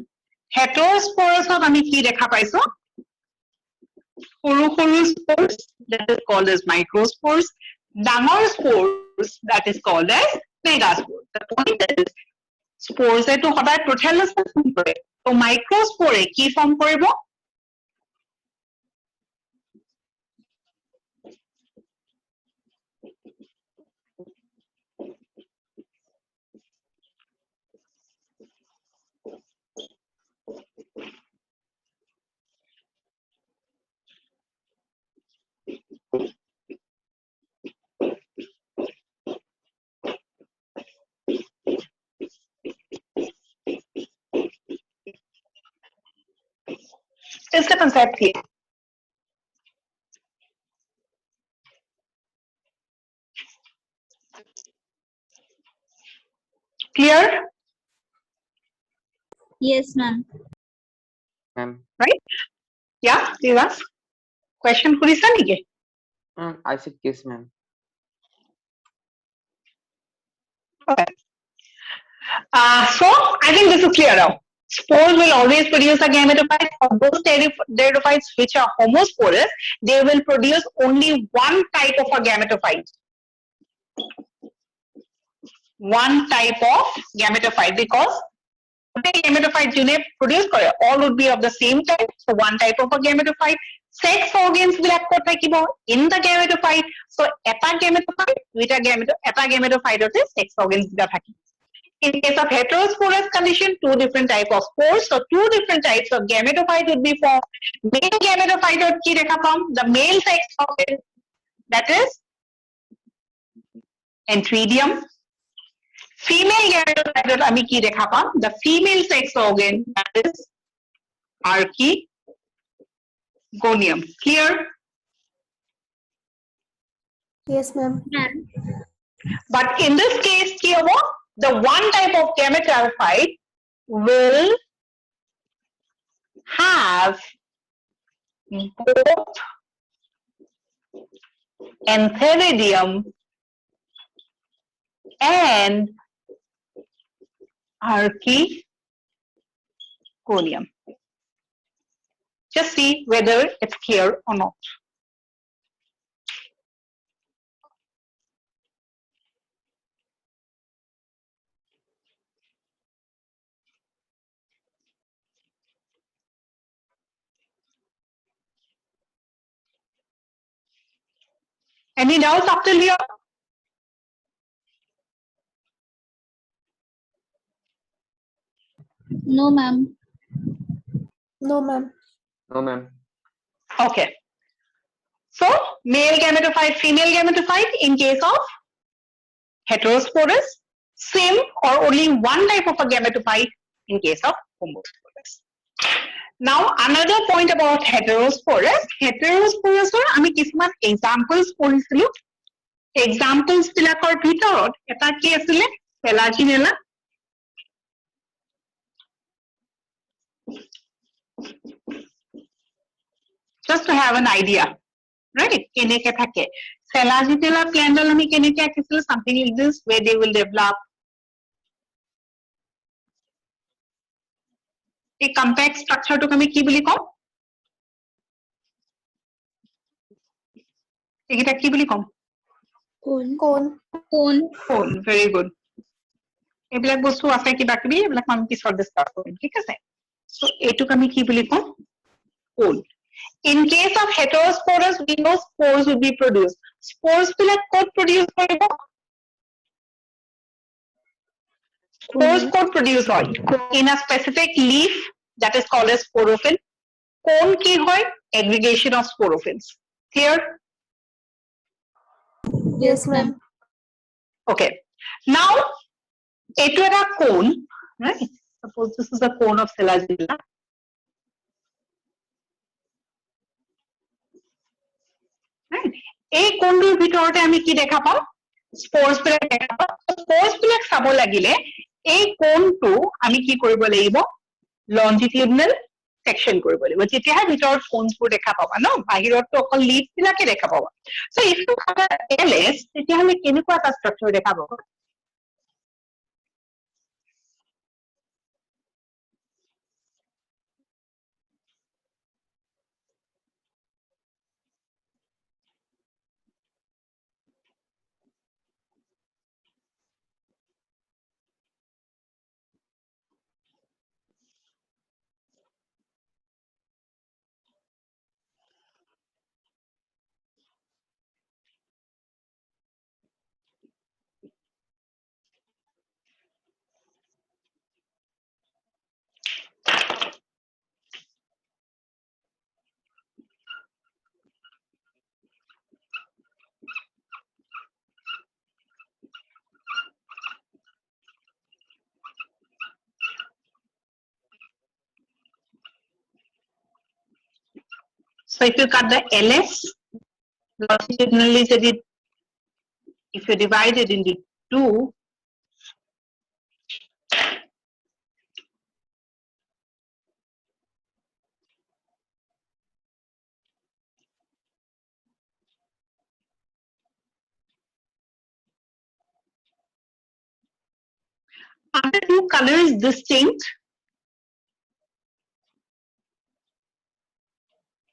heterosporous আমি কি দেখা পাইছো সৰু সৰু spores that is called as microspores ডাঙৰ spores that is called as megaspores the point is spores এটো সদায় prothallus form কৰে তো microspore কি form কৰিব Is the concept clear? Clear? Yes, ma'am. Ma'am. Right? Yeah, Divas? Question সুধিছা নেকি? I said yes, ma'am. Okay. So, I think this is clear now. Spores will always produce a gametophyte. For those pteridophytes which are homosporous, they will produce only one type of a gametophyte. One type of gametophyte because the gametophyte unit produce all would be of the same type. So one type of a gametophyte. Sex organs will in the gametophyte. So eta gametophyte, eta gametophyte of the sex organs. In case of heterosporous condition, two different types of spores. So two different types of gametophyte would be formed. Male gametophyte or the male sex organ that is Enteridium. Female gametophyte ami ki dekha pam the female sex organ that is Archegonium. Clear? Yes, ma'am. But in this case ki hobo the one type of gametophyte will have both Enteridium and Archegonium. Just see whether it's clear or not. Any doubts up till here? No, ma'am. No, ma'am. No, ma'am. Okay. So male gametophyte, female gametophyte in case of heterosporous, same or only one type of a gametophyte in case of homosporous. Now another point about heterosporous, heterosporous আমি কিছুমান examples পঢ়িছিলো examples বিলাকৰ ভিতৰত এটা কি আছিলে Selaginella just to have an idea, right? কেনেকে থাকে Selaginella plant আমি কেনেকে আঁকিছিলো something like this where they will develop এই compact structure টোক আমি কি বুলি কম এইকেইটা কি বুলি কম Cone. Cone. Cone. Cone, very good. এইবিলাক বস্তু আছে কিবা কিবি এইবিলাক আমি পিছত ডিসকাস কৰিম ঠিক আছে সো এইটোক আমি কি বুলি কম cone. In case of heterosporous we know spores will be produced. Spores বিলাক ক'ত produce কৰিব spores ক'ত produce হয় in a specific leaf that is called as sporophyll. Cone কি হয় aggregation of sporophylls. Clear? Yes, ma'am. Okay. Now এইটো এটা cone, right? Suppose this is a cone of Selaginella. Right? এই কোনটোৰ ভিতৰতে আমি কি দেখা পাম স্পোৰ্স বিলাক দেখা পাম স্পোৰ্স বিলাক চাব লাগিলে এই কোনটো আমি কি কৰিব লাগিব লঞ্জিটিউডনেল সেকশন কৰিব লাগিব যেতিয়াহে ভিতৰত কোনবোৰ দেখা পাবা ন বাহিৰতটো অকল লিফ বিলাকে দেখা পাবা so if you have a LS তেতিয়াহলে কেনেকুৱা এটা ষ্ট্ৰাকচাৰ দেখা পাবা So if you cut the LS, longitudinally, if you divide it into two, are the two colors distinct?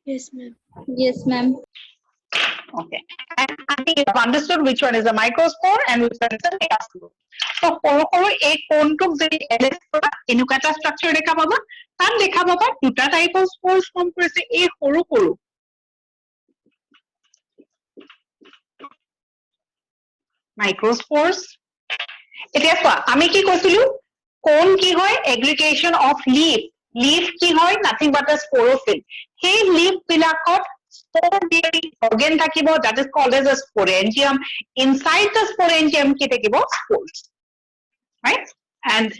Yes, ma'am. Yes, ma'am. Okay. And I think you've understood which one is a microspore and which one is a megaspore. So, সৰু এই কোনটোক যদি LS কৰা এনেকুৱা এটা structure দেখা পাবা তাত দেখা পাবা দুটা টাইপ অফ স্পোৰ্স ফৰ্ম কৰিছে এই সৰু মাইক্ৰোস্পোৰ্স এতিয়া চোৱা আমি কি কৈছিলো কোন কি হয় এগ্ৰিগেশ্যন অফ লিফ কি হয় নাথিং বাট আ স্পোৰোফিল সেই লিফ বিলাকত spore bearing organ থাকিব that is called as a sporangium inside the sporangium কি থাকিব spores right and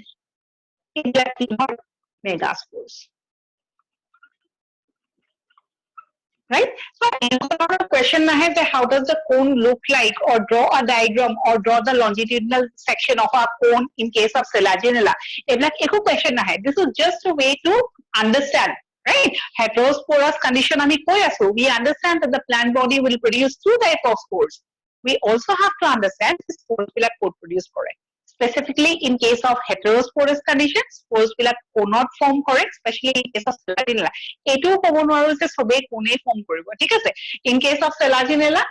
এইবিলাক কি হয় megaspores right so another question nahe that how does the cone look like or draw a diagram or draw the longitudinal section of a cone in case of Selaginella eblak eko question nahe this is just a way to understand right heterosporous condition ami koi asu we understand that the plant body will produce two type of spores we also have to understand the spores bilak code produce kore specifically in case of heterosporous conditions spores bilak cannot form correct especially in case of Selaginella etu kobo noaru je sobe cone form koribo thik ase in case of Selaginella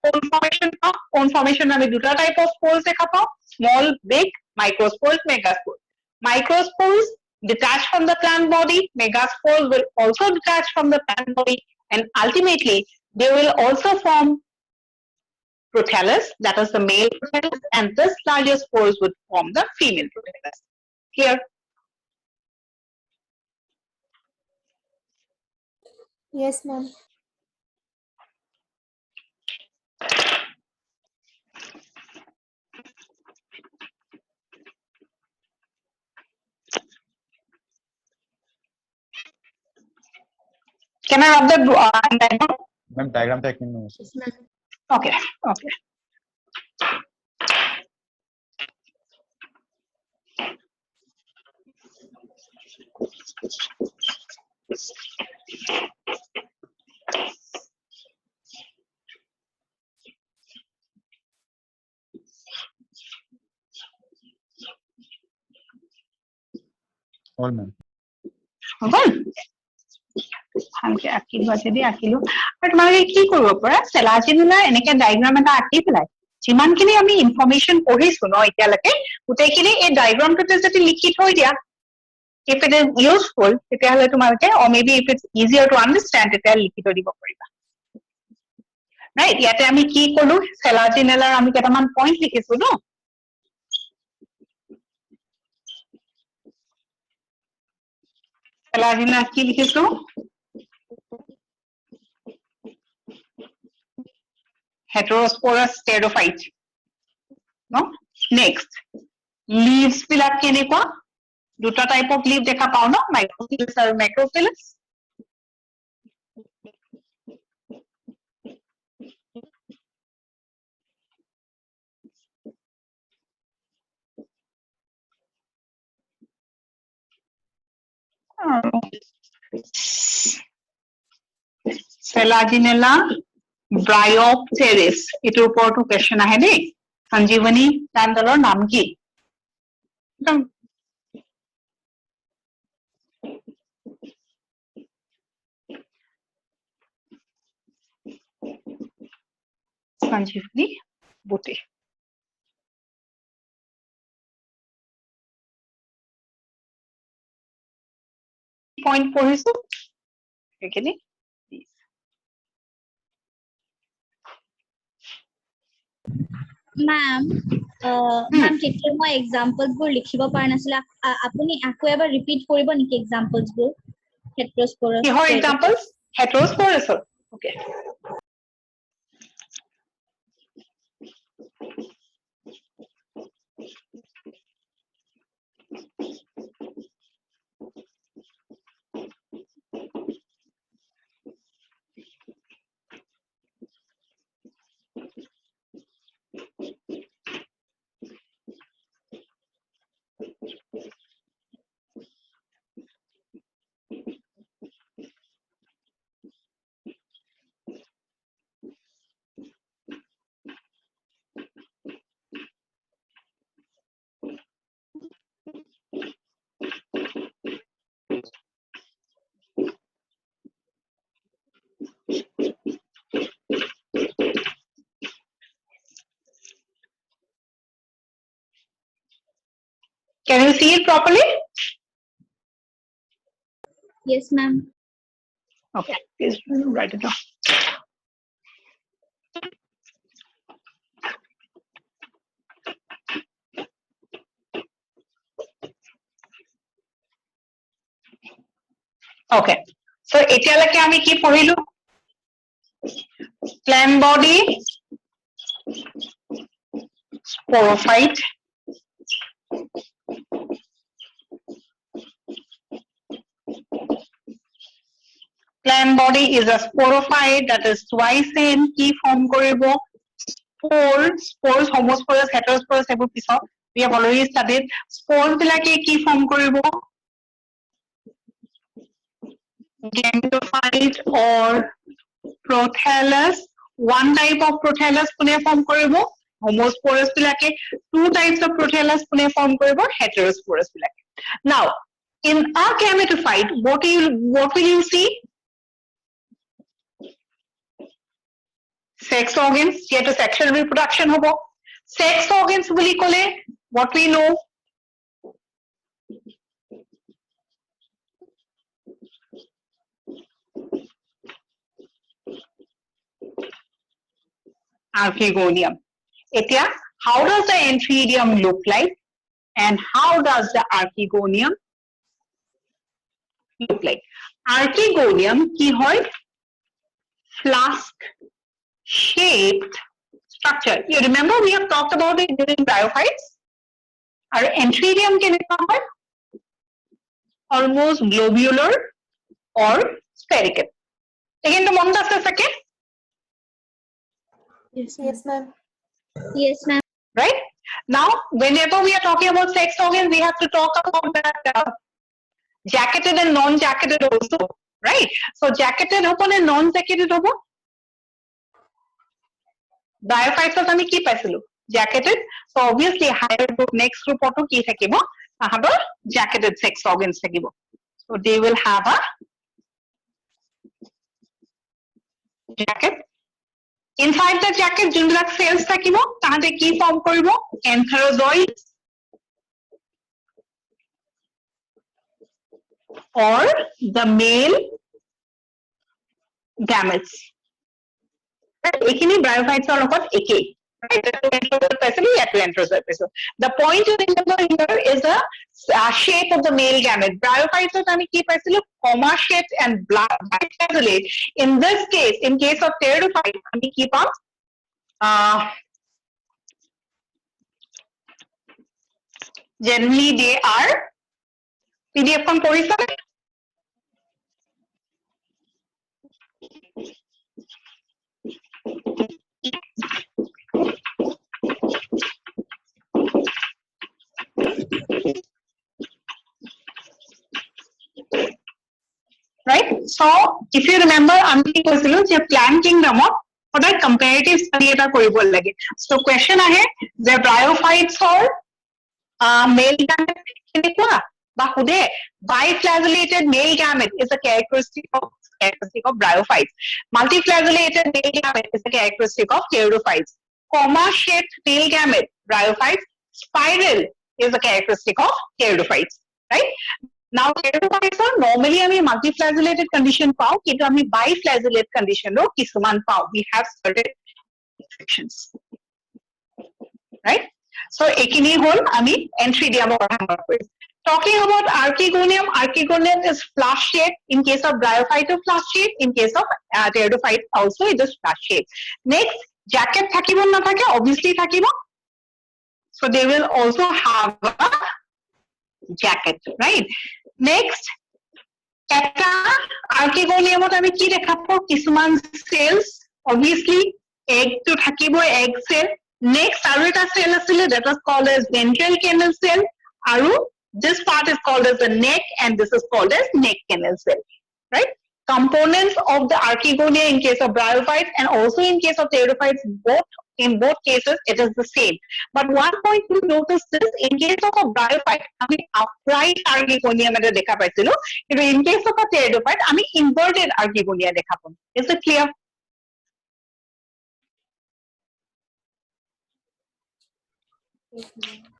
cone formation ami duta type of spores dekha pao small big microspores megaspores microspores detach from the plant body megaspores will also detach from the plant body and ultimately they will also form prothallus, that is the male prothallus, and this larger spores would form the female prothallus. Clear? Yes, ma'am. Can I rub the diagram? Ma'am diagram तो एक मिनट में Yes, ma'am. Okay, okay. All ma'am গ'ল ভালকে আঁকিলো যদি আঁকিলো আৰু তোমালোকে কি কৰিব পৰা চেলাজিনুলাৰ এনেকে ডায়াগ্ৰাম এটা আঁকি পেলাই যিমানখিনি আমি ইনফৰমেশ্যন পঢ়িছো ন এতিয়ালৈকে গোটেইখিনি এই ডায়াগ্ৰামটোতে যদি লিখি থৈ দিয়া if it is useful তেতিয়াহ'লে তোমালোকে or maybe if it's easier to understand তেতিয়া লিখি থৈ দিব পাৰিবা ৰাইট ইয়াতে আমি কি ক'লো চেলাজিনুলাৰ আমি কেইটামান পইণ্ট লিখিছো ন চেলাজিনুলাৰ কি লিখিছো heterosporous pteridophyte no next leaves বিলাক কেনেকুৱা দুটা টাইপ অফ লিভ দেখা পাও ন মাইক্ৰোফিলাছ আৰু ম্যাক্ৰোফিলাছ চেলাজিনেলা ব্ৰায়োপটেৰিছ এটোৰ ওপৰতো কোৱেশ্চন আহে দেই সঞ্জীৱনী কাণ্ডলৰ নাম কি সঞ্জীৱনী বুটে পইণ্ট পঢ়িছো সেইখিনি Ma'am, ma'am, teacher মই examples বোৰ লিখিব পৰা নাছিলা আপুনি আকৌ এবাৰ ৰিপিট কৰিব নেকি examples বোৰ heterosporous কিহৰ এক্সাম্পলছ হেটেৰোস্পোৰাছৰ okay Can you see it properly? Yes, ma'am. Okay, please write it down. Okay, so এতিয়ালৈকে আমি কি পঢ়িলো Clam body, sporophyte, Clam body is a sporophyte that is twice in কি form কৰিব spores homosporous heterosporous এইবোৰ পিছত we have already studied spores বিলাকে কি form কৰিব gametophyte or prothallus one type of prothallus কোনে form কৰিব homosporous বিলাকে two types of prothallus কোনে form কৰিব heterosporous বিলাকে now in a gametophyte what will you see sex organs here to sexual reproduction hobo sex organs বুলি কলে what we know archegonium etia how does the antheridium look like and how does the archegonium look like archegonium ki hoy flask shaped structure. You remember we have talked about it during bryophytes. Our antheridium কেনেকুৱা হয়? Almost globular or spherical. Again, the মনত আছে চাগে? Yes, Yes, ma'am. Yes, ma'am. Right? Now, whenever we are talking about sex organs, we have to talk about that jacketed and non-jacketed also, right? So, jacketed hobo ne non-jacketed hobo? Bryophytes আমি কি পাইছিলো? Jacketed. So, obviously, higher group, next group auto কি থাকিব? তাহাঁতৰ jacketed sex organs থাকিব. So, they will have a jacket. Inside the jacket, যোনবিলাক cells থাকিব, তাহাঁতে কি form কৰিব? Antherozoids or the male gametes. এইখিনি bryophytes লগত একেই. The point to remember here is the shape of the male gamete. Bryophytes আমি কি পাইছিলো? Comma shaped and bifacellate. In this case, in case of pteridophytes, আমি কি পাম? Generally, they are PDF খন পঢ়িছা? Right? So, if you remember, আমি কি কৈছিলো যে plant kingdom সদায় comparative study এটা কৰিব লাগে. So, question আহে যে bryophytes male gamete কেনেকুৱা? বা সুধে biflagellated male gamete is a characteristic of bryophytes. Multiflagellated male gamete is a characteristic of pteridophytes. Comma-shaped male gamete, bryophytes. Spiral is a characteristic of pteridophytes. Right? Now, pteridophytes normally আমি multiflagellated condition পাও, কিন্তু আমি biflagellate condition কিছুমান পাও. We have certain exceptions. Right? So, এইখিনি হল আমি antheridium Talking about archegonium, archegonium is flask shaped. In case of bryophyte, flask shaped. In case of pteridophyte, also it is flask shaped. Next, jacket থাকিব না থাকে, obviously থাকিব. So they will also have a jacket, right? Next, এটা archegoniumত আমি কি দেখা পাও? কিছুমান cells, obviously egg to থাকিব, egg cell. Next, আৰু এটা cell আছিলে that was called as ventral canal cell. আৰু this part is called as the neck and this is called as neck canal cell, right? Components of the archegonia in case of bryophytes and also in case of pteridophytes, in both cases it is the same. But one point to notice is in case of a bryophyte, আমি upright archegonia এটা দেখা পাইছিলো, কিন্তু in case of a pteridophyte, আমি inverted archegonia দেখা পাম. Is it clear?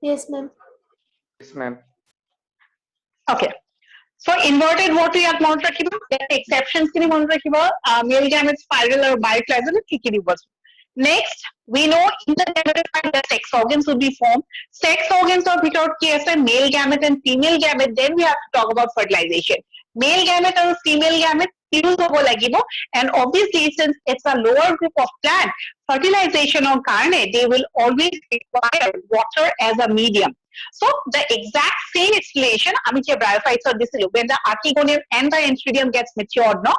Yes, ma'am. Yes, ma'am. Okay. So inverted what we have মনত ৰাখিব, exceptions খিনি মনত ৰাখিব, male gamete spiral or biflagellate ঠিকখিনি বস্তু. Next, we know in the gametophyte the sex organs will be formed. Sex organs of ভিতৰত কি আছে? Male gamete and female gamete. Then we have to talk about fertilization. Male gamete and female gamete fuse হ'ব লাগিব, and obviously since it's a lower group of plant, fertilization or karne, they will always require water as a medium. So the exact same explanation আমি যে bryophytes দিছিলো, when the archegonium and the antheridium gets matured, no,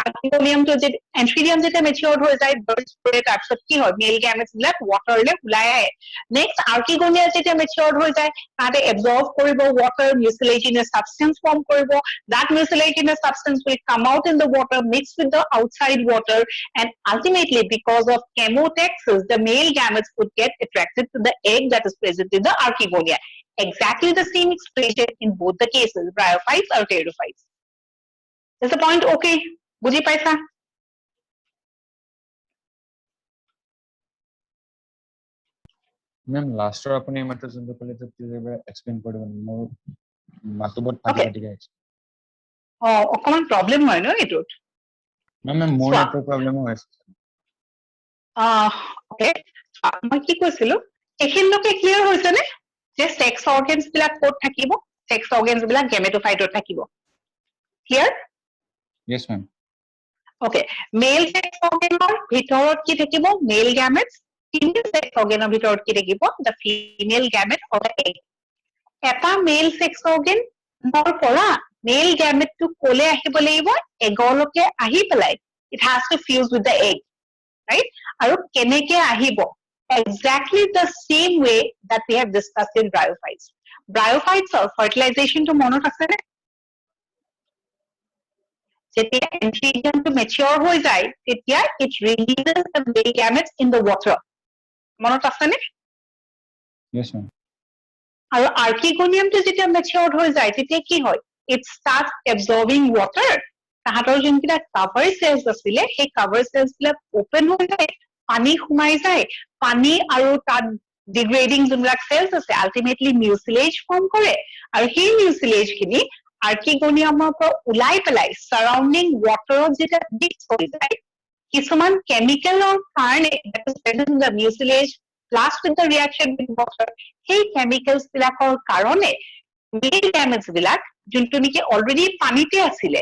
archegonium to যে antheridium যেতিয়া matured হৈ যায়, burst কৰে, তাৰপিছত কি হয়, male gametes বিলাক water le ওলাই আহে. Next, archegonia যেতিয়া matured হৈ যায়, তাতে absorb কৰিব water, mucilaginous substance form কৰিব. That mucilaginous substance will come out in the water, mix with the outside water, and ultimately because of chemotaxis, the male gametes would get attracted to the egg that is present in the archegonia. Exactly the same expression in both the cases, bryophytes or pteridophytes. Is the point okay? বুজি পাইছা? Ma'am, last year apuni matter junto kole to please explain koribo more matu bot phati phati gaise. অকমান problem হয় ন এটোত? Ma'am, more network problem hoise. Okay. মই কি কৈছিলো? এখিনলৈকে clear হৈছে নে? যে sex organs বিলাক ক'ত থাকিব? Sex organs বিলাক gametophyte থাকিব. Clear? Yes, ma'am. Okay, male sex organৰ ভিতৰত কি থাকিব? Male gametes. Female sex organৰ ভিতৰত কি থাকিব? The female gamete or the egg. এটা male sex organ নৰ পৰা male gamete টো কলে আহিব লাগিব? এগলৈকে আহি পেলাই it has to fuse with the egg, right? আৰু কেনেকে আহিব? Exactly the same way that we have discussed in bryophytes. Bryophytes or fertilization to মনত আছে নে? যেতিয়া embryo to mature হৈ যায় তেতিয়া it releases the male gametes in the water. মনত আছে নে? Yes, ma'am. আৰু archegonium to যেতিয়া matured হৈ যায় তেতিয়া কি হয়? It starts absorbing water. তাহাঁতৰ যোনকেইটা cover cells আছিলে সেই cover cells বিলাক open হৈ যায়, পানী সোমাই যায়, পানী আৰু তাত degrading যোনবিলাক cells আছে ultimately mucilage form কৰে আৰু সেই mucilage খিনি archegoniumৰ পৰা ওলাই পেলাই surrounding water যেতিয়া mix হৈ যায় কিছুমান chemicalৰ কাৰণে that is present in the mucilage plus with the reaction with water সেই chemicals বিলাকৰ কাৰণে male gametes বিলাক যোনটো নেকি already পানীতে আছিলে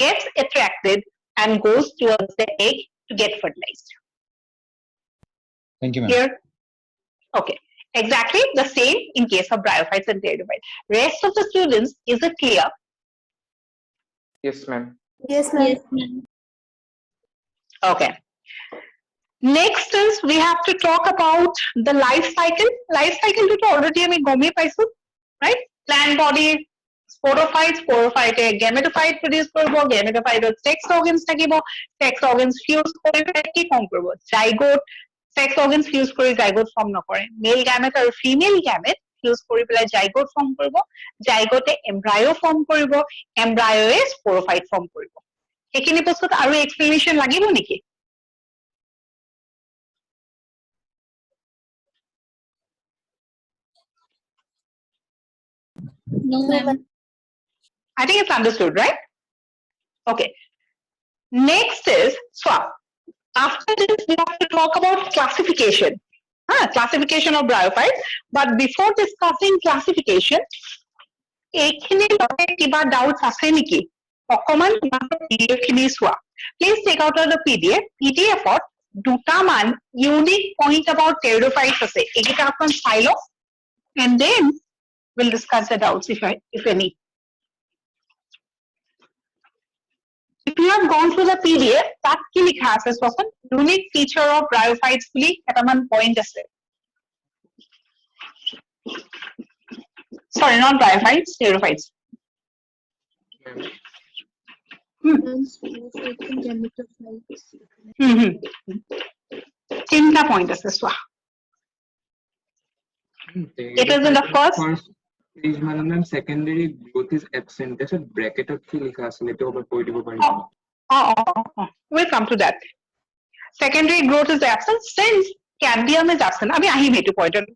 gets attracted and goes towards the egg to get fertilized. Thank you, ma'am. Here, okay, exactly the same in case of bryophytes and pteridophytes. Rest of the students, is it clear? Yes, ma'am. Yes, ma'am. Yes, ma'am. Okay. Next is we have to talk about the life cycle. Life cycle to already আমি গমেই পাইছো, right? Plant body, sporophytes, sporophyte gametophyte produce কৰিব, gametophyte sex organs থাকিব, sex organs fuse কৰি কি form কৰিব? Zygote, sex organs fuse কৰি zygote form নকৰে. Male gamete আৰু female gamete fuse কৰি পেলাই zygote form কৰিব, zygote embryo form কৰিব, embryo sporophyte form কৰিব. সেইখিনি বস্তুত আৰু explanation লাগিব নেকি? No, ma'am. I think it's understood, right? Okay. Next is swap. After this, we have to talk about classification. Classification of bryophytes. But before discussing classification, এইখিনি লগে কিবা doubts আছে নেকি? অকমান PDF খিনি চোৱা. Please take out the PDF. PDF ত দুটামান unique point about pteridophytes আছে. এইকেইটা অকমান চাই লওক. And then we'll discuss the doubts if any. If you have gone through the PDF, তাত কি লিখা আছে চোৱাচোন? Unique feature of bryophytes বুলি কেইটামান point আছে. Sorry, not bryophytes, pteridophytes. Non-sporophytes and gametophytes. তিনটা point আছে চোৱা. It is in the first. Please, madam, secondary growth is absent. There's a bracket of kilika, so let over point of We'll come to that. Secondary growth is absent since cambium is absent. I mean, I made to point out.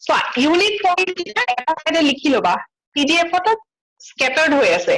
So, unique point এটা লিখি লবা PDF ত scattered হৈ আছে.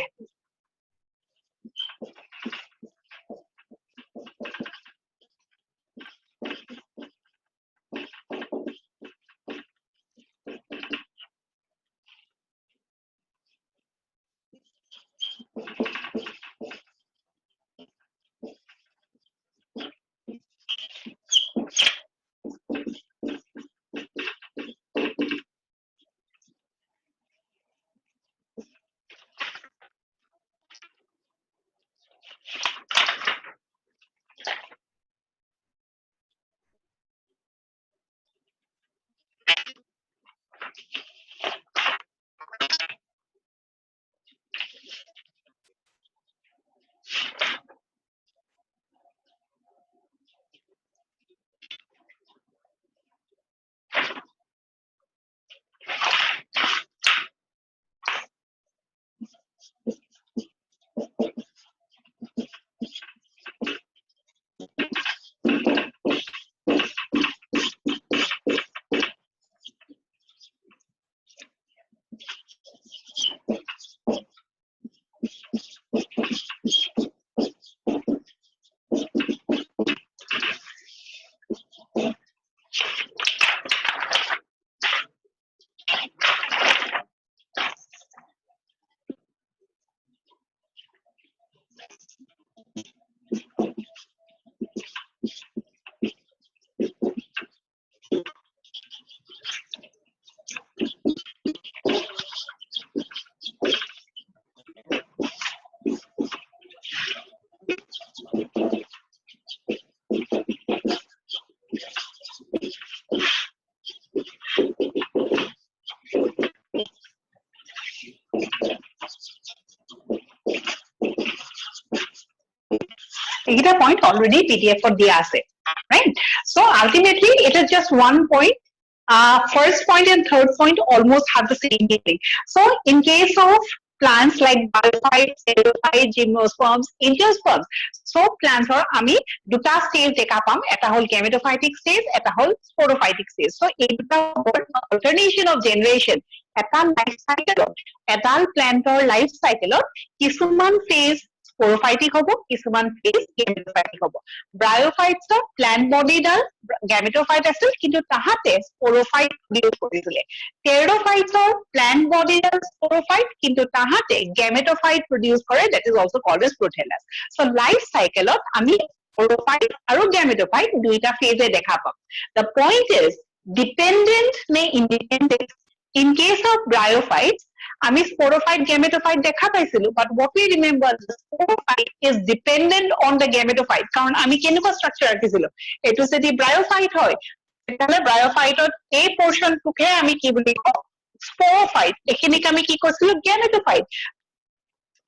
এইটা point already PDF ত দিয়া আছে, right? So ultimately it is just one point. First point and third point almost have the same meaning. So in case of plants like biophytes, xerophytes, gymnosperms, angiosperms, so plants are আমি দুটা stage দেখা পাম, এটা হল gametophytic stage, এটা হল sporophytic stage. So এই দুটা alternation of generation, এটা life cycle, এডাল plantor life cycle কিছুমান phase sporophytic হব, কিছুমান phase gametophytic হব. Bryophytes plant body ডাল gametophyte আছিল, কিন্তু তাহাতে sporophyte produce কৰিছিলে. Pteridophytes plant body ডাল sporophyte, কিন্তু তাহাতে gametophyte produce কৰে, that is also called as protellus. So life cycle আমি sporophyte আৰু gametophyte দুইটা phase দেখা পাম. The point is dependent নে independent. In case of bryophytes, আমি sporophyte gametophyte দেখা পাইছিলো, but what we remember, the sporophyte is dependent on the gametophyte, কারণ আমি কেনেকুৱা structure ৰাখিছিলো, এইটো যদি bryophyte হয় তেতিয়াহলে bryophyte এই portion টোকে আমি কি বুলি কওঁ, sporophyte, এইখিনিক আমি কি কৈছিলো, gametophyte.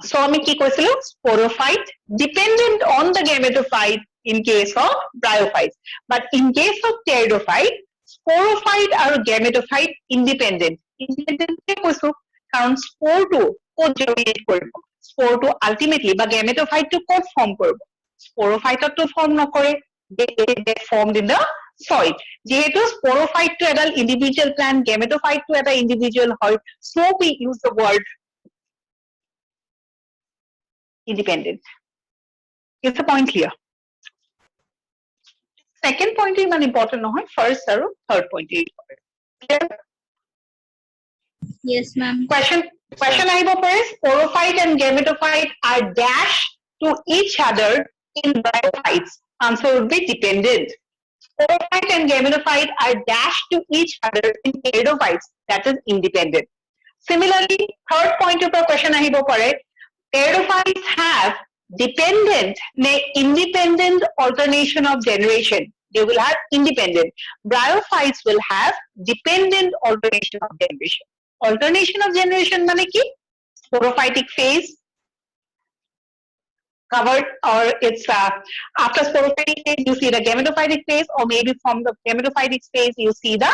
So আমি কি কৈছিলো, sporophyte dependent on the gametophyte in case of bryophytes, but in case of pteridophyte, sporophyte আৰু gametophyte independent. Independent কে কৈছো কারণ spore টো ক'ত germinate কৰিব, spore টো ultimately বা gametophyte টো ক'ত form কৰিব, sporophyte টো form নকৰে, they formed in the soil. যেহেতু sporophyte টো এডাল individual plant, gametophyte টো এটা individual হয়, so we use the word independent. Is the point clear? Second point Iman important নহয়, first আৰু third point important. Clear? Yes, ma'am. Question আহিব পাৰে, sporophyte and gametophyte are dashed to each other in bryophytes. Answer would be dependent. Sporophyte and gametophyte are dashed to each other in pteridophytes. That is independent. Similarly, third point of the question আহিব পাৰে, pteridophytes have dependent ne independent alternation of generation. They will have independent. Bryophytes will have dependent alternation of generation. Alternation of generation মানে কি, sporophytic phase covered, or it's after sporophytic phase you see the gametophytic phase, or maybe from the gametophytic phase you see the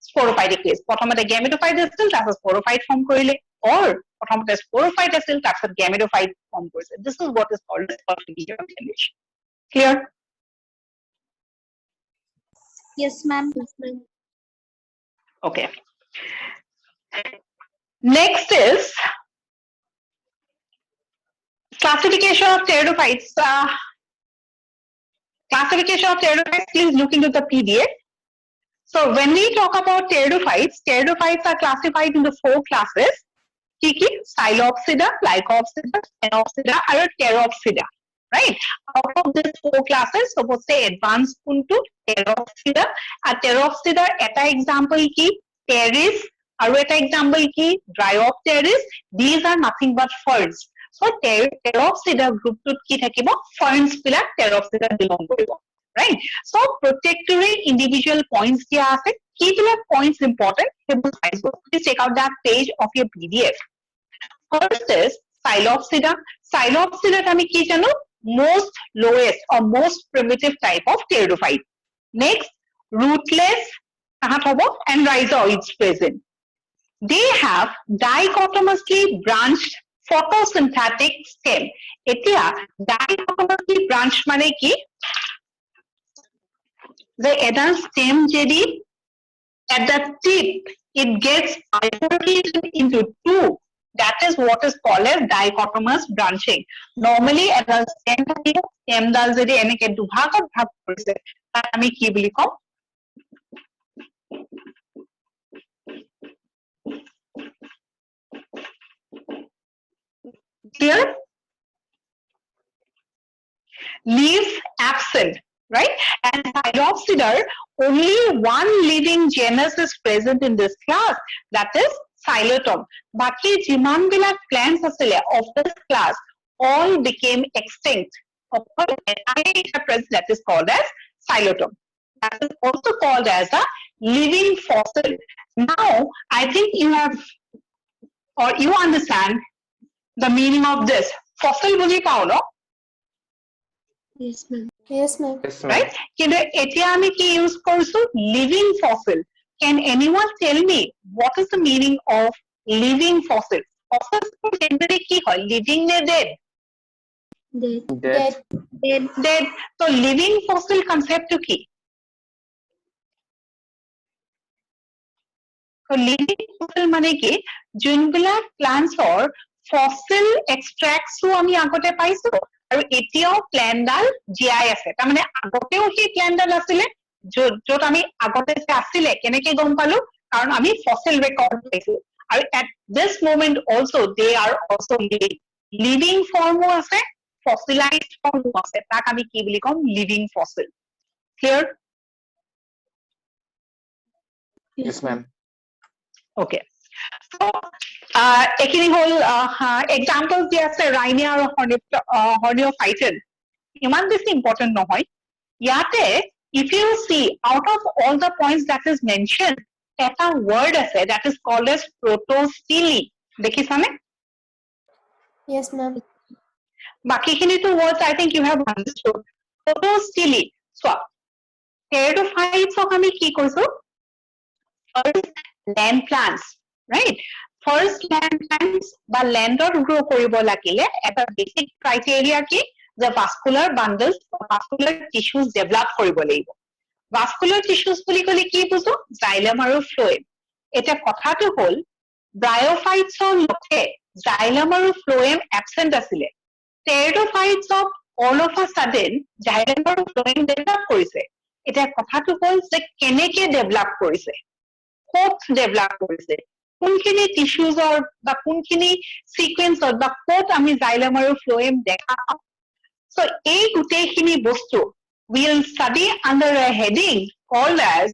sporophytic phase. প্ৰথমতে gametophyte আছিল, তাৰপিছত sporophyte form কৰিলে, or প্ৰথমতে sporophyte আছিল, তাৰপিছত gametophyte form কৰিছে. This is what is called as alternation of generation. Clear? Yes, ma'am. Okay. Next is classification of pteridophytes. Classification of pteridophytes, please look into the PDF. So when we talk about pteridophytes, pteridophytes are classified into 4 classes. Kiki, Psilopsida, Lycopsida, Phenopsida, and Pteropsida. Right? Out of these 4 classes, suppose say advanced puntu, Pteropsida. A Pteropsida, eta example ki, Pteris, and eta example ki, Dryopteris. These are nothing but ferns. So Pteropsida group to ki thakibo, ferns pila Pteropsida belong koribo. Right? So protectory individual points dia ase, ki pila points important. Please check out that page of your PDF. First is Psilopsida. Psilopsida আমি কি জানো, most lowest or most primitive type of pteridophyte. Next, rootless তাহাত হব and rhizoids present. They have dichotomously branched photosynthetic stem. এতিয়া dichotomously branched মানে কি, the adult stem যদি at the tip it gets bifurcated into 2. That is what is called as dichotomous branching. Normally at the stem dal jodi eneke dubhagot bhag korise ami ki boli kom, clear? Leaf absent, right? And Psilopsida, only one living genus is present in this class, that is Xylotom. Baki jiman bilak plants asile of this class all became extinct. That is called as Xylotom. That is also called as a living fossil. Now, I think you have, or you understand the meaning of this. Fossil boli pao no? Yes, ma'am. Yes, ma'am. Yes, ma'am. right? কিন্তু এতিয়া আমি কি use কৰিছো living fossil can anyone tell me what is the meaning of living fossil fossils generally কি হয় living নে dead Dead. Dead. dead so living fossil concept to কি so living fossil মানে কি যোনবিলাক plants or fossil extracts ও আমি আগতে পাইছো আৰু এতিয়াও plant ডাল জীয়াই আছে তাৰ মানে আগতেও সেই plant ডাল আছিলে য'ত আমি আগতে যে আছিলে কেনেকে গম পালো কাৰণ আমি fossil record পাইছো আৰু at this moment also they are also living form ও আছে fossilized form ও আছে তাক আমি কি বুলি কম living fossil clear Yes, ma'am. okay so এখিনি হল examples দিয়া আছে rhino আৰু horneophyton ইমান বেছি important নহয় ইয়াতে if you see out of all the points that is mentioned এটা word আছে that is called as protostele দেখিছানে Yes, ma'am. বাকিখিনিতো words I think you have understood protostele so pteridophytes আমি কি কৈছো first land plants right first land plants বা landত grow কৰিব লাগিলে এটা basic criteria কি the vascular bundles vascular tissues develop কৰিব লাগিব vascular tissues বুলি কলে কি বুজো xylem আৰু phloem এটা কথাটো হল bryophytes ৰ লকে xylem আৰু phloem absent আছিলে pteridophytes of all of a sudden xylem আৰু phloem develop কৰিছে এটা কথাটো হল যে কেনেকে develop কৰিছে ক'ত develop কৰিছে কোনখিনি টিস্যুজৰ বা কোনখিনি সিকোয়েন্সত বা ক'ত আমি xylem আৰু phloem দেখা পাওঁ so এই গুটেইখিনি বস্তু we'll study under a heading called as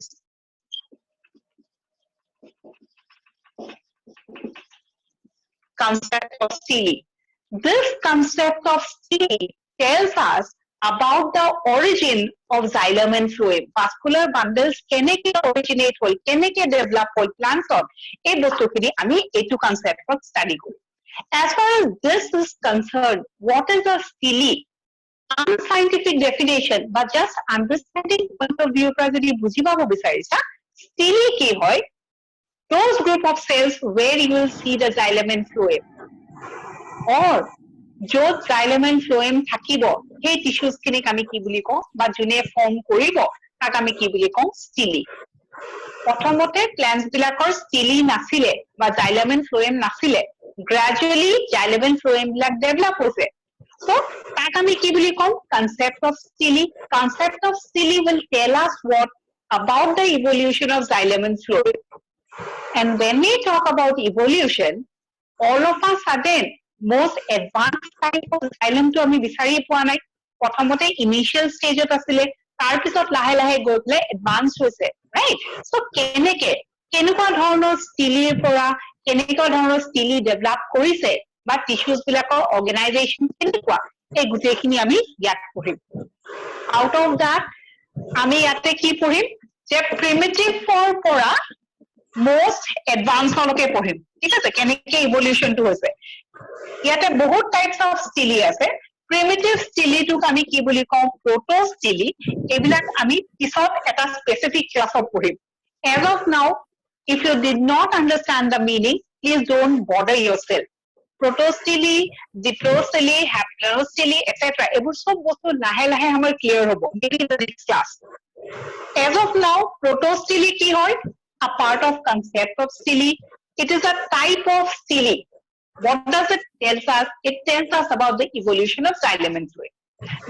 concept of stele this concept of stele tells us about the origin of xylem and phloem vascular bundles keneke originate hol keneke develop hol plants on ei bostu khini ami etu concept of study kori as far as this is concerned what is a stele unscientific definition but just understanding point of view pra jodi buji pabo bisarisa stele ki hoy those group of cells where you will see the xylem and phloem or য'ত xylem and phloem থাকিব সেই tissues খিনিক আমি কি বুলি কওঁ বা যোনে form কৰিব তাক আমি কি বুলি কওঁ stele প্ৰথমতে প্লান্টস বিলাকৰ stele নাছিলে বা xylem and phloem নাছিলে gradually xylem and phloem black develop হৈছে so তাক আমি কি বুলি কওঁ concept of stele will tell us what about the evolution of xylem and phloem and when we talk about evolution all of a sudden most advanced type of xylem to ami bisari poa nai prothomote initial stage ot asile tar pisot lahe lahe goi pele advanced hoise right so kenekwa dhoroner stele pora kenekwa dhoroner stele develop korise ba tissues bilakor organization kenekwa ei gute khini ami yat pohim out of that ami yate ki pohim je primitive form pora most advanced holoke pohim ঠিক আছে কেনেকে evolution two হৈছে ইয়াতে বহুত types of stele আছে primitive stele টুক আমি কি বুলি কওঁ protostele এবিলাক আমি পিছত এটা স্পেসিফিক ক্লাছত পঢ়িম as of now if you did not understand the meaning please don't bother yourself protostele diprostele haplostele etc এবোৰ সব বস্তু লাহে লাহে আমাৰ ক্লিয়াৰ হ'ব maybe in the next class as of now protostele কি হয় a part of concept of stele it is a type of stele what does it tells us it tells us about the evolution of xylem and phloem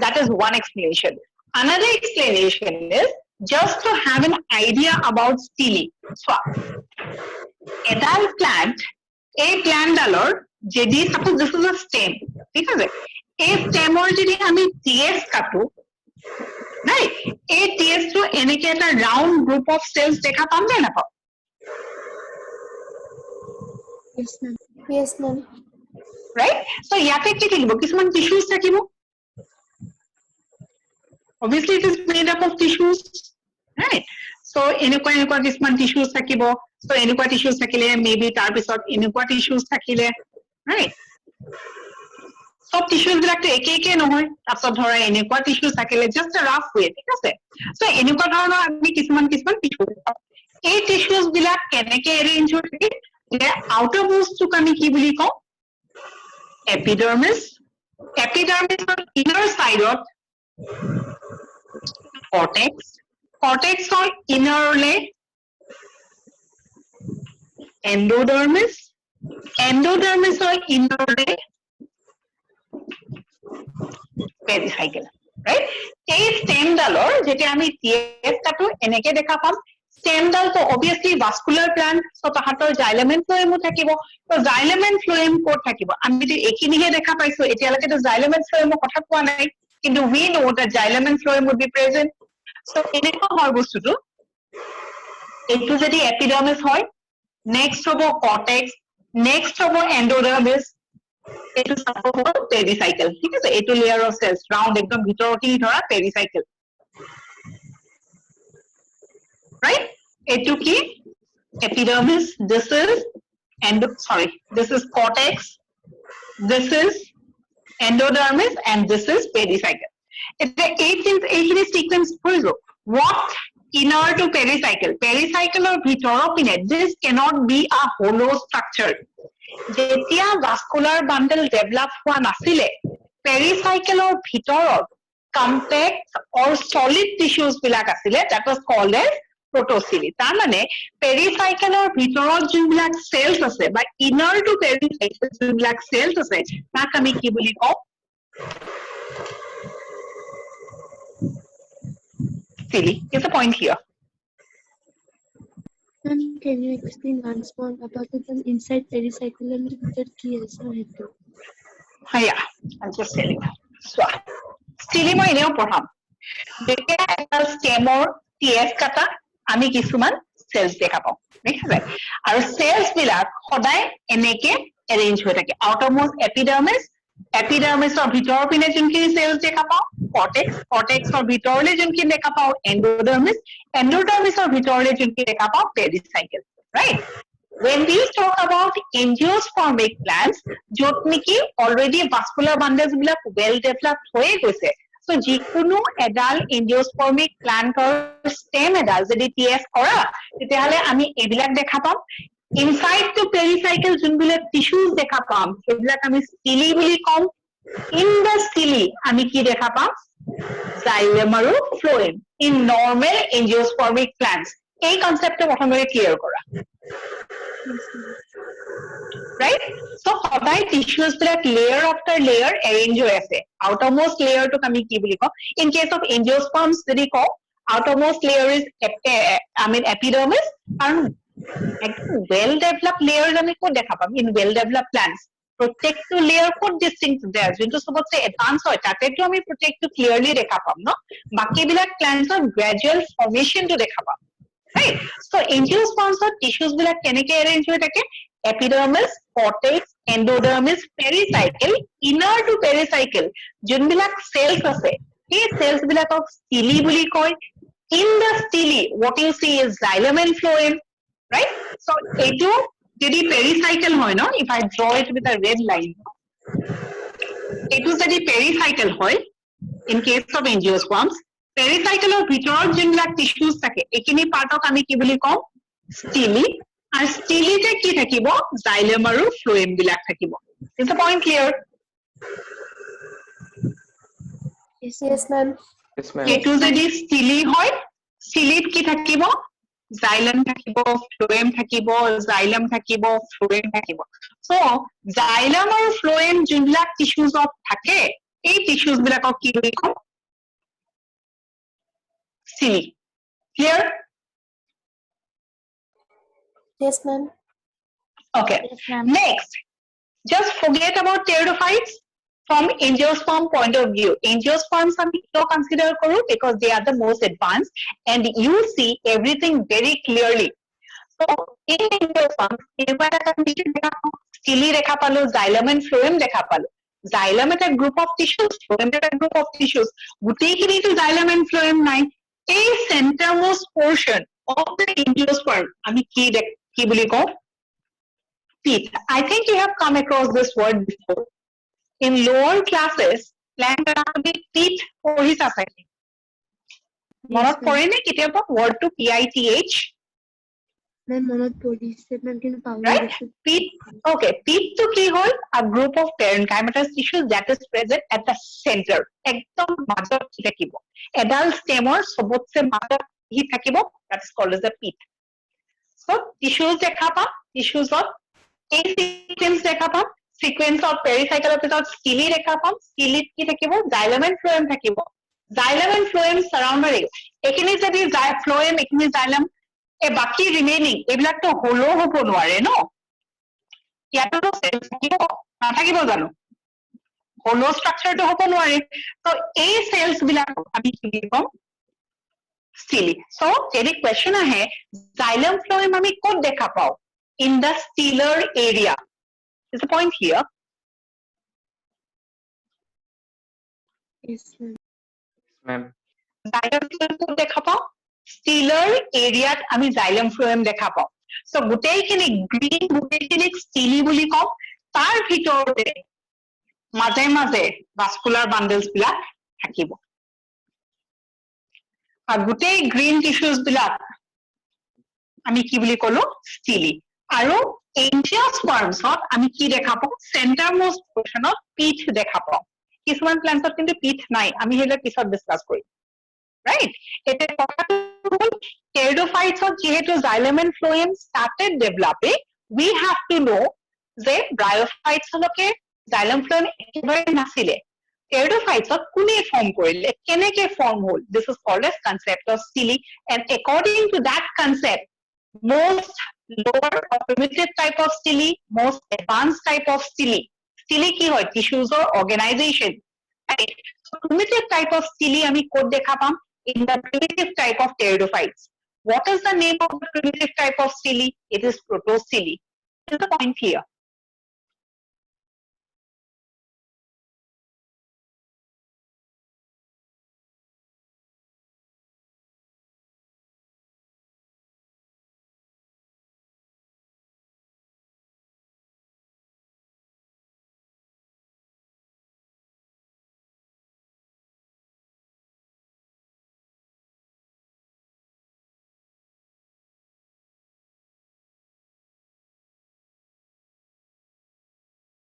that is one explanation another explanation is just to have an idea about stele so adult plant a plant dalor jedi suppose this is a stem ঠিক আছে এই stemor jodi ami ts katu right a ts to enike eta round group of cells dekha pam na pa Yes, ma'am. Yes, ma'am. right so yate ki thikbo kisman tissues thakibo obviously it is made up of tissues right so enekwa kisman tissues thakibo so enekwa tissues thakile maybe tar pisot enekwa tissues thakile right সব tissues বিলাকটো একে নহয় তাছত ধৰা এনেকুৱা tissue থাকিলে just আ rough way ঠিক আছে so এনেকুৱা ধৰণৰ আমি কিছুমান টিস্যু এই টিস্যুজ বিলাক কেনেকে এৰেঞ্জ হৈ থাকে যে আউটাৰ মোস্টটোক আমি কি বুলি কওঁ এপিডাৰ্মিছ এপিডাৰ্মিছৰ ইনাৰ সাইডত কৰ্টেক্সৰ ইনাৰলে এণ্ডোডাৰ্মিছৰ ইনাৰলে পেৰিসাইকেল ৰাইট এই ষ্টেমডালৰ যেতিয়া আমি টিএছ কাটো এনেকে দেখা পাম ষ্টেমডালটো অবভিয়াছলি ভাস্কুলাৰ প্লান্ট সো তাহাতৰ জাইলেমেন ফ্লোয়েমো থাকিব তো জাইলেমেন ফ্লোয়েম ক'ত থাকিব আমি যদি একিনিহে দেখা পাইছো এতিয়ালৈকেতো জাইলেমেন ফ্লোয়েমৰ কথা কোৱা নাই কিন্তু we know that xylem phloem would be present so এনেকুৱা হয় বস্তুটো এইটো যদি এপিডাৰ্মিছ হয় নেক্সট হ'ব কৰ্টেক্স নেক্সট হ'ব এণ্ডোডাৰ্মিছ এইটো সাপোজ হ'ল পেৰিসাইকেল ঠিক আছে এইটো লেয়াৰ অফ সেলস ৰাউন্ড একদম ভিতৰখিনি ধৰা পেৰিসাইকেল right এইটো কি epidermis this is cortex this is endodermis and this is pericycle the eight sequence pulls what inner to pericycle or bhitoror pine this cannot be a hollow structure jetia vascular bundle develop hua nasile pericycle or bhitoror compact or solid tissues bilak asile that was called as protocili tar mane pericycle or bhitoror jumbilak cells ase ba inner to pericycle jumbilak cells ase tak ami ki boli ko cili is the point here Ma'am, can you explain once more about the inside pericycle and the key is hetu? Yeah, I'm just telling you. So, cili moi eneo porham. Jetia eta stemor TF kata আমি কিছুমান sales দেখা পাও ঠিক আছে আৰু sales বিলাক সদায় এনেকে arrange হৈ থাকে আউটাৰমোস্ট এপিডাৰ্মিছৰ ভিতৰ পিনে যোনখিনি সেলস দেখা পাও কৰ্টেক্সৰ ভিতৰলে যোনখিনি দেখা পাও এণ্ডোডাৰ্মিছৰ ভিতৰলে যোনখিনি দেখা পাও পেৰিসাইকেল right when we talk about angiospermic glands jot niki already vascular bundles bilak well developed hoye goise so jikunu edal angiospermic gland or stem edal jodi ts kora tetihale ami ebilak dekha pam inside to pericycle junbilak tissues dekha pam ebilak ami stili boli kom in the stili ami ki dekha pam xylem aru phloem in normal angiospermic glands ei concept to prothomere clear kora right so সদায় tissues বিলাক layer after layer arrange হৈ আছে outermost layer to আমি কি বুলি কও in case of angiosperms যদি কও outermost layer is epidermis and well developed layers আমি কো দেখা পাম in well developed plants প্ৰত্যেকটো layer কো distinct there যোনটো সবতছে advance হয় তাতেটো আমি প্ৰত্যেকটো clearly দেখা পাম ন বাকি বিলাক plants ৰ gradual formation to দেখা পাম right so angiosperms or tissues bilak keneke arrange hoy thake epidermis cortex endodermis pericycle inner to pericycle jun bilak cells ase ei cells bilakok stili boli koy in the stili what you see is xylem and phloem right so etu jodi pericycle hoy no if I draw it with a red line etu jodi pericycle hoy in case of angiosperms পেৰিসাইকেলৰ ভিতৰত যোনবিলাক tissues থাকে এখিনি পাৰ্টক আমি কি বুলি কওঁ ষ্টিলি আৰু ষ্টিলিতে কি থাকিব জাইলেম আৰু ফ্লোএম বিলাক থাকিব is the point clear Yes, ma'am. Yes, ma'am. এটো যদি ষ্টিলি হয় ষ্টিলিত কি থাকিব জাইলেম থাকিব ফ্লোএম থাকিব জাইলেম থাকিব ফ্লোএম থাকিব সো জাইলেম আৰু ফ্লোএম যোনবিলাক টিস্যুজত থাকে এই টিস্যুজ বিলাকক কি বুলি কওঁ Stili. Clear? Yes, ma'am. Okay. Yes, ma'am. Next, just forget about pteridophytes from angiosperm point of view. Angiosperms we consider because they are the most advanced and you see everything very clearly. So, in angiosperms, stili dekha palo, xylem and phloem dekha palo. Xylem is a group of tissues, phloem is a group of tissues. Guti kini to xylem and phloem nai. A centermost portion of the angiosperm ami ki boli ko teeth I think you have come across this word before in lower classes plant anatomy teeth পঢ়িছা চাগে মনত পৰে নে কেতিয়াবা word to PITH মেম মনত পৰিছে মেম কিন্তু পাহৰি right গৈছো teeth okay teeth to কি হল a group of parenchymatous tissues that is present at the center একদম মাজত কি থাকিব এডাল stemৰ সবতছে মাজত কি থাকিব that is called as the teeth so tissues দেখা পাম tissues of a sequence দেখা পাম sequence of pericycle episode stele দেখা পাম stele কি থাকিব xylem and phloem থাকিব xylem and phloem surrounded এখিনি যদি phloem এখিনি xylem এ বাকি remaining এইবিলাক তো হলো হ'ব নোৱাৰে ন ইয়াতো cells থাকিব নাথাকিব জানো হলো structure তো হ'ব নোৱাৰে তো এই cells বিলাক আমি কি বুলি কম stele so যদি question আহে xylem phloem আমি ক'ত দেখা পাও in the stellar area is the point here yes ma'am Ma'am. xylem phloem ক'ত দেখা পাও stellar area আমি xylem phloem দেখা পাও so গোটেইখিনি green গোটেইখিনি stele বুলি কম তাৰ ভিতৰতে মাজে মাজে vascular bundles বিলাক থাকিব আৰু গোটেই green tissues বিলাক আমি কি বুলি কলো stele আৰু angiosperms আমি কি দেখা পাও centermost portion of pith দেখা পাও কিছুমান plants কিন্তু pith নাই আমি হেলে পিছত ডিসকাস কৰিম right এটা কথাটো হল pteridophytes যেহেতু xylem and phloem started developing we have to know যে bryophytes লকে xylem phloem একেবাৰে নাছিলে pteridophytes কোনে ফৰ্ম কৰিলে কেনেকে ফৰ্ম হল this is called as concept of stele and according to that concept most lower or primitive type of stele most advanced type of stele stele কি হয় tissues or organization right so primitive type of stele আমি ক'ত দেখা পাম in the primitive type of pteridophytes what is the name of the primitive type of stele it is protostele is the point here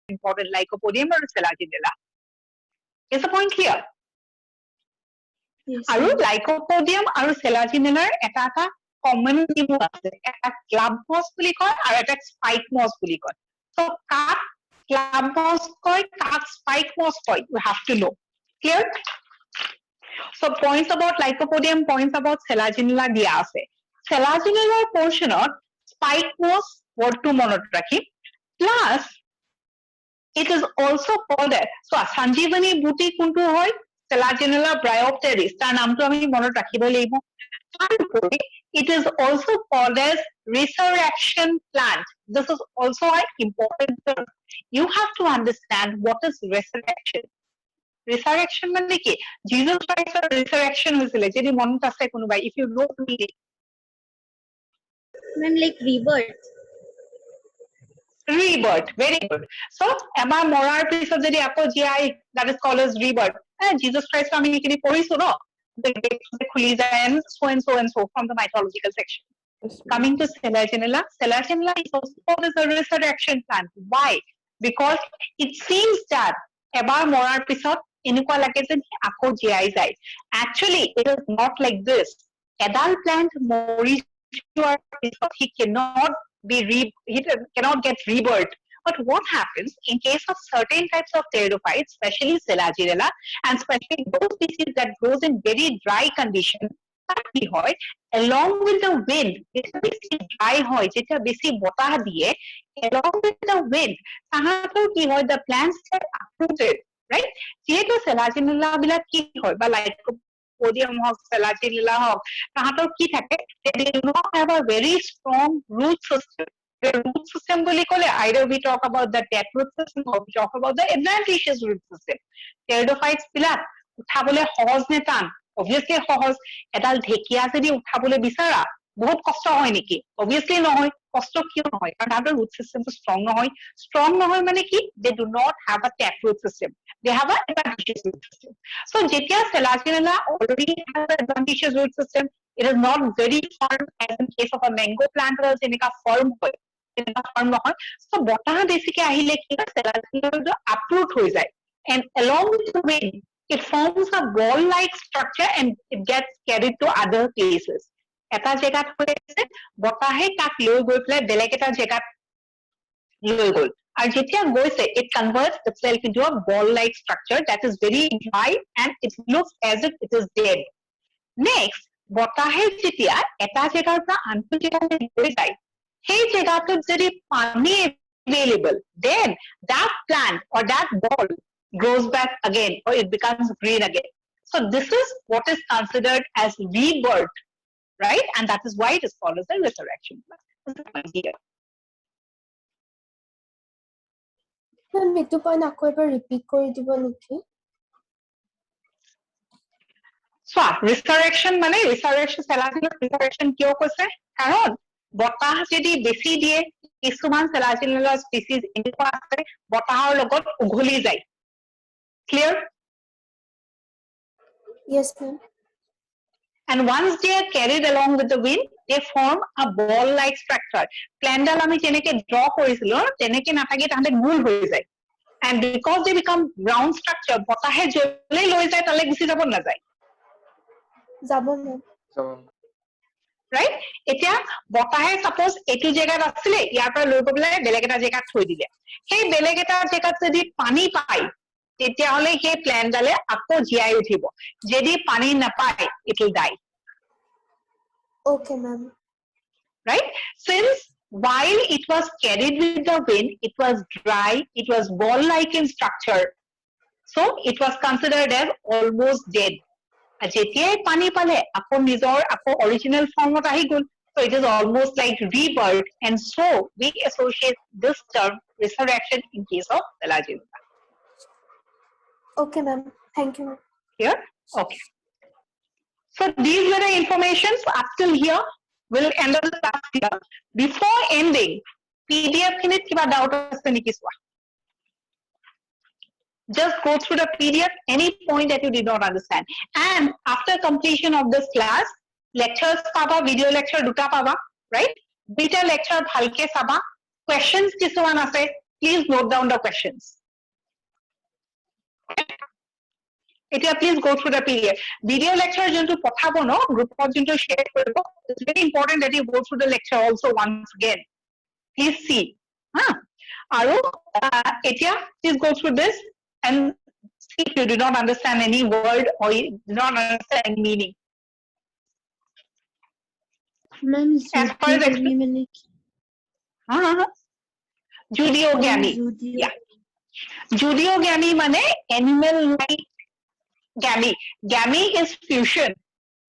important lycopodium or Selaginella. Is the point clear? yes আৰু ma'am. lycopodium আৰু Selaginella এটা common theme আছে এটা club moss বুলি কয় আৰু এটা spike moss বুলি কয় so কাক club moss কয় কাক spike moss কয় you have to know clear so points about lycopodium points about Selaginella দিয়া আছে Selaginella portionত spike moss wordটো মনত ৰাখিম plus it is also called as so Sanjeevani booty kuntu hoy Selaginella bryopteris tar naam to ami monot rakhibo laibo it is also called as resurrection plant this is also an important term you have to understand what is resurrection mane ki Jesus Christ resurrection hoisile jodi monot ase konubai if you know ma'am like rebirth rebirth very good so এবাৰ মৰাৰ পিছত যদি আকৌ GI that is called as rebirth Jesus Christ আমি এখিনি পঢ়িছো ন খুলি যায় and so from the mythological section coming to Selaginella is also called as a resurrection plant why because it seems that এবাৰ মৰাৰ পিছত এনেকুৱা লাগে যে আকৌ জিআই যায় actually it is not like this এডাল plant মৰি যোৱাৰ পিছত he cannot get rebirth but what happens in case of certain types of pteridophytes especially Selaginella and especially those species that grows in very dry condition কি হয় along with the wind এটা বেছি dry হয় যেটা বেছি বতাহ দিয়ে along with the wind তাহাঁতৰ কি হয় the plants get uprooted right যেহেতু Selaginella বিলাক কি হয় বা lycopodium হওক Selaginella হওক তাহাঁতৰ কি থাকে they do not have a very strong root system the root system বুলি ক'লে either we talk about the taproot system or we talk about the adventitious root system pteridophytes বিলাক উঠাবলৈ সহজ নে টান obviously সহজ এডাল ঢেকিয়া যদি উঠাবলৈ বিচাৰা বহুত কষ্ট হয় নেকি obviously নহয় কষ্ট কিয় নহয় কাৰণ তাহাঁতৰ root system টো strong নহয় মানে কি they do not have a taproot system they have a adventitious root system so যেতিয়া Selaginella already has an adventitious root system it is not very firm as in case of a mango plant যেনেকা firm হয় তেনেকা firm নহয় so বতাহ বেছিকে আহিলে কি হয় Selaginella uproot হৈ যায় and along with the wind it forms a ball-like structure and it gets carried to other places. এটা জেগাত হৈছে বতাহে তাক লৈ গৈ পেলাই বেলেগ এটা জেগাত লৈ গ'ল আৰু যেতিয়া গৈছে it converts itself into a ball-like structure that is very dry and it looks as if it is dead. Next, বতাহে যেতিয়া এটা জেগাৰ পৰা আনটো জেগালৈ লৈ যায় সেই জেগাটোত যদি পানী available then that plant or that ball grows back again or it becomes green again. So this is what is considered as rebirth, right? And that is why it is called as a resurrection. This is my idea. Ma'am, এইটো point আকৌ এবাৰ repeat কৰি দিব নেকি? চোৱা resurrection মানে resurrection Selaginella resurrection কিয় কৈছে কাৰণ বতাহ যদি বেছি দিয়ে কিছুমান Selaginella species এনেকুৱা আছে বতাহৰ লগত উঘলি যায় clear Yes, ma'am. and once they are carried along with the wind they form a ball like structure প্লেনডাল আমি যেনেকে draw কৰিছিলো তেনেকে নাথাকি তাহাঁতে গোল হৈ যায় and because they become round structure বতাহে যলে লৈ যায় তালে গুচি যাব নাযায় যাব ma'am. So, right এতিয়া বতাহে suppose এইটো জেগাত আছিলে ইয়াৰ পৰা লৈ গৈ পেলাই বেলেগ এটা জেগাত থৈ দিলে সেই বেলেগ এটা জেগাত যদি পানী পায় তেতিয়াহলে সেই প্লেনডালে আকৌ জীয়াই উঠিব যদি পানী নাপায় it will die Okay, ma'am. right since while it was carried with the wind it was dry it was ball like in structure so it was considered as almost dead যেতিয়াই পানী পালে আকৌ নিজৰ আকৌ original formত আহি গ'ল so it is almost like rebirth and so we associate this term resurrection in case of Selaginella. Okay, ma'am. Thank you, ma'am. Here okay so these were the informations up till here we'll end the class here before ending PDF খিনিত কিবা doubt আছে নেকি চোৱা just go through the PDF any point that you did not understand and after completion of this class lectures পাবা video lecture দুটা পাবা right দুটা lecture ভালকে চাবা questions কিছুমান আছে please note down the questions এতিয়া please go through the PDF video lecture যোনটো পঠাব ন গ্ৰুপত যোনটো share কৰিব it's very important that you go through the lecture also once again please see আৰু এতিয়া please go through this and see if you do not understand any word or you do not understand any meaning Ma'am, as far as Judiogamy মানে কি? Judeogamy Judio. yeah Judeogamy মানে animal like gamy gamy is fusion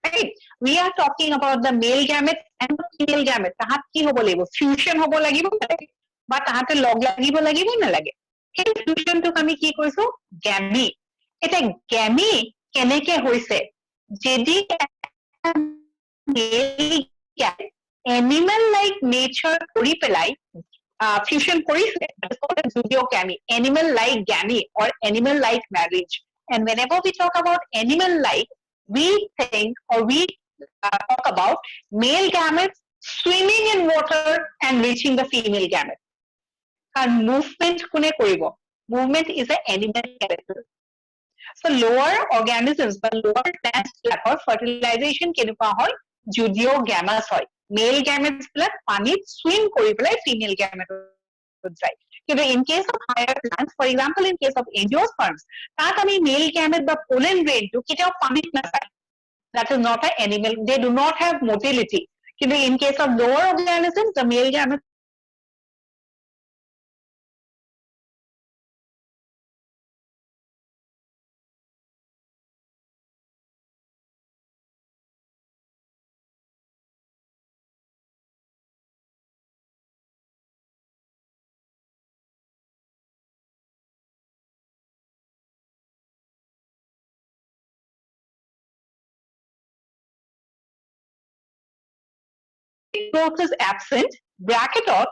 right we are talking about the male gamete and the female gamete তাহাত কি হ'ব লাগিব fusion হ'ব লাগিব বা তাহাতে লগ লাগিব লাগিব নালাগে সেই fusionটোক আমি কি কৈছো gamy এটা gamy কেনেকে হৈছে যদি animal like nature কৰি পেলাই fusion কৰিছে that is called Judeogamy animal like gamy or animal like marriage and whenever we talk about animal like we think or we talk about male gametes swimming in water and reaching the female gamete and movement কোনে কৰিব movement is an animal character so lower organisms but lower plants বিলাকৰ fertilization কেনেকুৱা হয় Judeogamous হয় male gametes বিলাক পানীত swim কৰি পেলাই female gamete যায় কিন্তু in case of higher plants for example in case of angiosperms তাত আমি male gamete বা pollen grain টো কেতিয়াও পানীত নাযায় that is not an animal they do not have motility কিন্তু in case of lower organisms the male gamete growth is absent, bracket or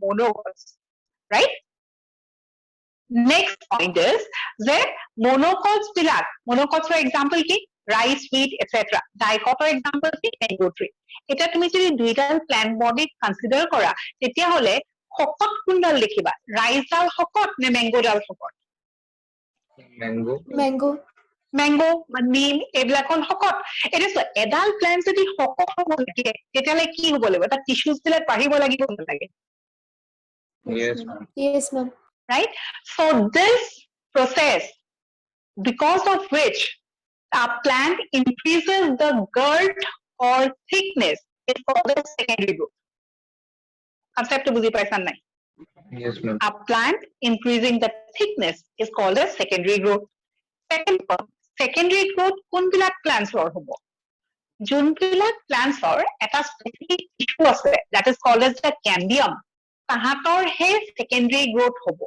monocots, right? Next point is that monocots bilak, monocots for example ki rice, wheat, etc. Dicot for example ki mango tree. এটা তুমি যদি দুইডাল plant body consider করা তেতিয়া হলে শকত কোনডাল দেখিবা rice ডাল শকত নে ম্যাঙ্গো ডাল শকত Mango. Mango. ম্যাঙ্গো নিম এইবিলাকন শকত এটা চোৱা এডাল প্ল্যান্ট যদি শকত হ'ব লাগে তেতিয়াহলে কি হ'ব লাগিব তাৰ টিস্যুজ বিলাক বাঢ়িব লাগিব নালাগে Yes, ma'am. Yes, ma'am. right? So this process, because of which a plant increases the girth or thickness, is called the secondary growth. Concept to বুজি পাইছা নাই? Yes, ma'am. A plant increasing the thickness is called as secondary growth. Second point, secondary growth কোনবিলাক plants ৰ হ'ব? যোনবিলাক plants ৰ এটা specific tissue আছে that is called as the cambium. তাহাঁতৰ হে secondary growth হ'ব.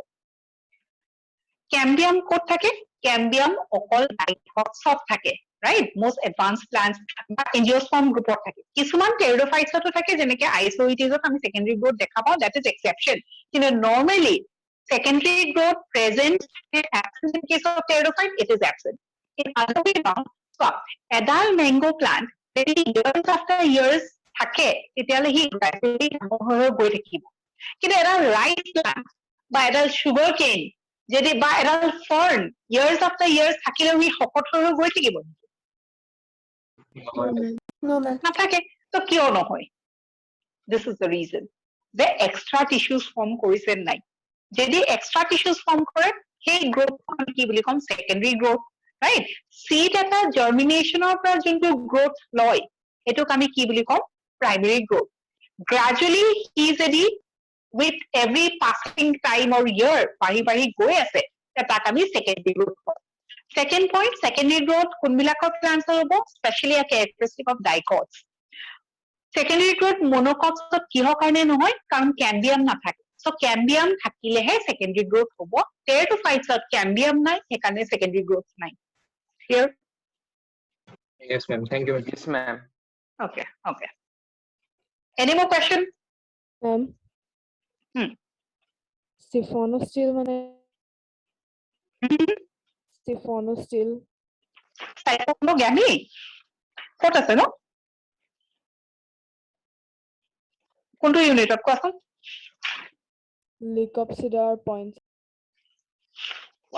Cambium ক'ত থাকে? Cambium অকল ডাইকটছত থাকে, right? Most advanced plants বা angiosperm গ্ৰুপত থাকে। কিছুমান pteridophytes-তো থাকে যেনেকে isoetes-ত আমি secondary growth দেখা পাওঁ, that is exception. কিন্তু normally secondary growth present and absent in case of pteridophyte, it is absent. In other way around, so এডাল mango plant যদি years after years থাকে তেতিয়াহ'লে সি gradually ডাঙৰ হৈ গৈ থাকিব। কিন্তু এডাল rice plant বা এডাল sugar cane যদি বা এডাল fern years after years থাকিলেও সি শকত হৈ গৈ থাকিব No, ma'am. No, ma'am. নাথাকে তো কিয় নহয় this is the reason যে extra tissues form কৰিছে নাই যদি extra tissues form কৰে সেই growth আমি কি বুলি কম secondary growth right seed এটা germination ৰ পৰা যোনটো growth লয় এটোক আমি কি বুলি কম primary growth gradually he যদি with every passing time or year বাঢ়ি গৈ আছে তাক আমি secondary growth কওঁ second point secondary growth কোনবিলাকৰ plants হ'ব especially a characteristic of dicots secondary growth monocots কিহৰ কাৰণে নহয় কাৰণ cambium নাথাকে so cambium থাকিলেহে secondary growth হ'ব pteridophytes cambium নাই সেইকাৰণে secondary growth নাই clear Yes, ma'am. Thank you. Yes, ma'am. okay any more question Ma'am. Stephanosteel মানে Stephanosteel Cytomogamy ক'ত আছে no কোনটো ইউনিটত কোৱাচোন Lycopsidae points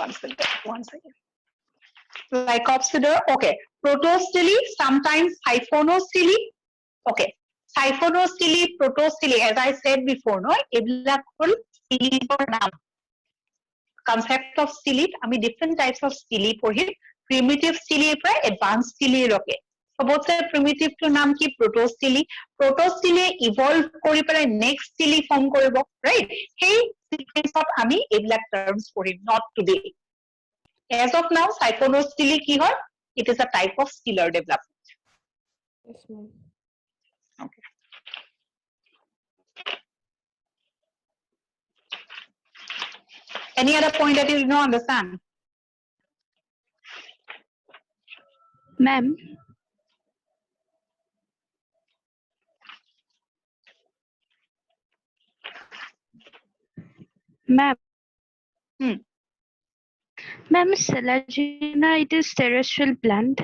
one second Lycopsidae okay protostele sometimes Siphonostele okay Siphonostele protostele as I said before no এইবিলাক হল stele নাম concept of stele আমি different types of stele পঢ়িম primitive stele পৰা advanced stele লকে সবতছে primitive to নাম কি protostele evolve কৰি পেলাই next stele form কৰিব right সেই sequence of আমি এইবিলাক terms পঢ়িম not today as of now Siphonostele কি হয় it is a type of stellar development yes ma'am okay any other point that you did not understand ma'am ma'am ma'am Selagina it is terrestrial plant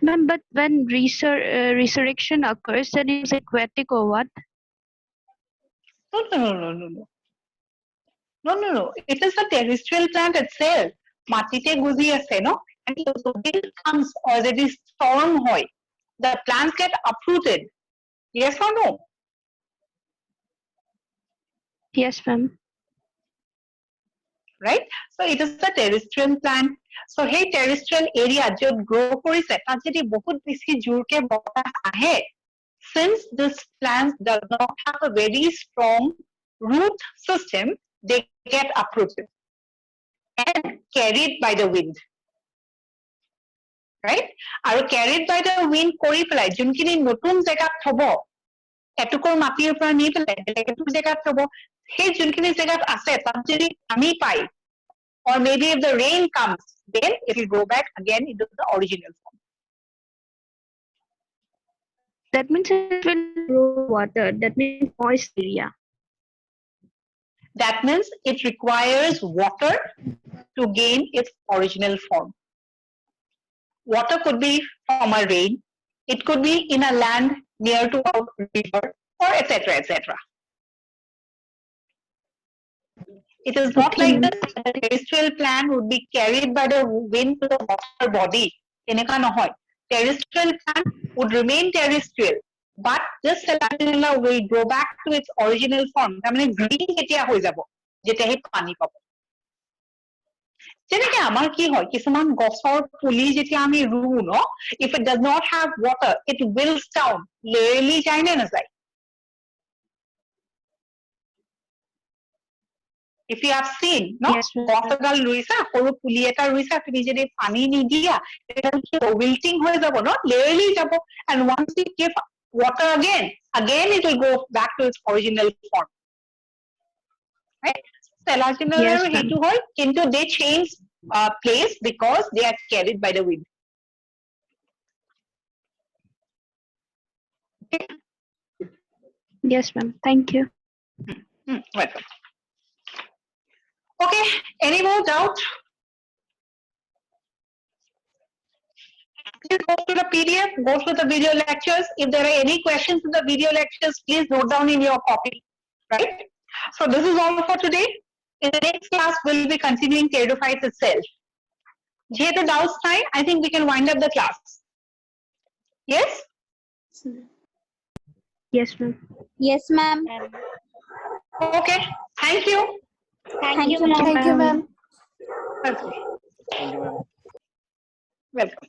ma'am but when resurrection occurs then it is aquatic or what no it is a terrestrial plant itself matite guji ase no and if it comes or there is storm hoy the plants get uprooted yes or no yes ma'am right so it is a terrestrial plant So hey terrestrial area jod grow korise tat jodi bahut beshi jorke botah ahe, since this plant does not have a very strong root system, they get uprooted and carried by the wind. Right? Aru carried by the wind kori pelai jonkini notun jagat thobo etukor matir pora ni pelai beleg etuk jagat thobo সেই jonkini jagat ase tat jodi ami pai, or maybe if the rain comes, then it will go back again into the original form. That means it will grow water. That means moist area. That means it requires water to gain its original form. Water could be from a rain, it could be in a land near to a river, or etc. etc. It is not like the terrestrial plant would be carried by the wind to the water body. Eneka nohoy. Terrestrial plant would remain terrestrial, but this cellular will go back to its original form. Tamane green ketia hoi jabo jeta he pani pabo. Jeneke amar ki hoy kisuman gosor puli jetia ami ru no, if it does not have water, it wilts down. Lerely jai na najai. If you have seen, no, Yes, ma'am. গছ এডাল ৰুইছা সৰু পুলি এটা ৰুইছা তুমি যদি পানী নিদিয়া এডাল wilting হৈ যাব ন, লেয়াৰলি যাব, and once you give water again it will go back to its original form. Right? Cellular Yes, ma'am. হেতু হয় কিন্তু they change place because they are carried by the wind. Yes, ma'am. Thank you. Welcome. Okay, any more doubt? Please go to the PDF, go through the video lectures. If there are any questions in the video lectures, please note down in your copy. Right? So this is all for today. In the next class, we'll be continuing pteridophytes itself. Jehetu doubts time, I think we can wind up the class. Yes? Yes, ma'am. Yes, ma'am. Okay. Thank you. Thank you, ma'am. Thank you, ma'am. Welcome. Thank you, ma'am. Welcome.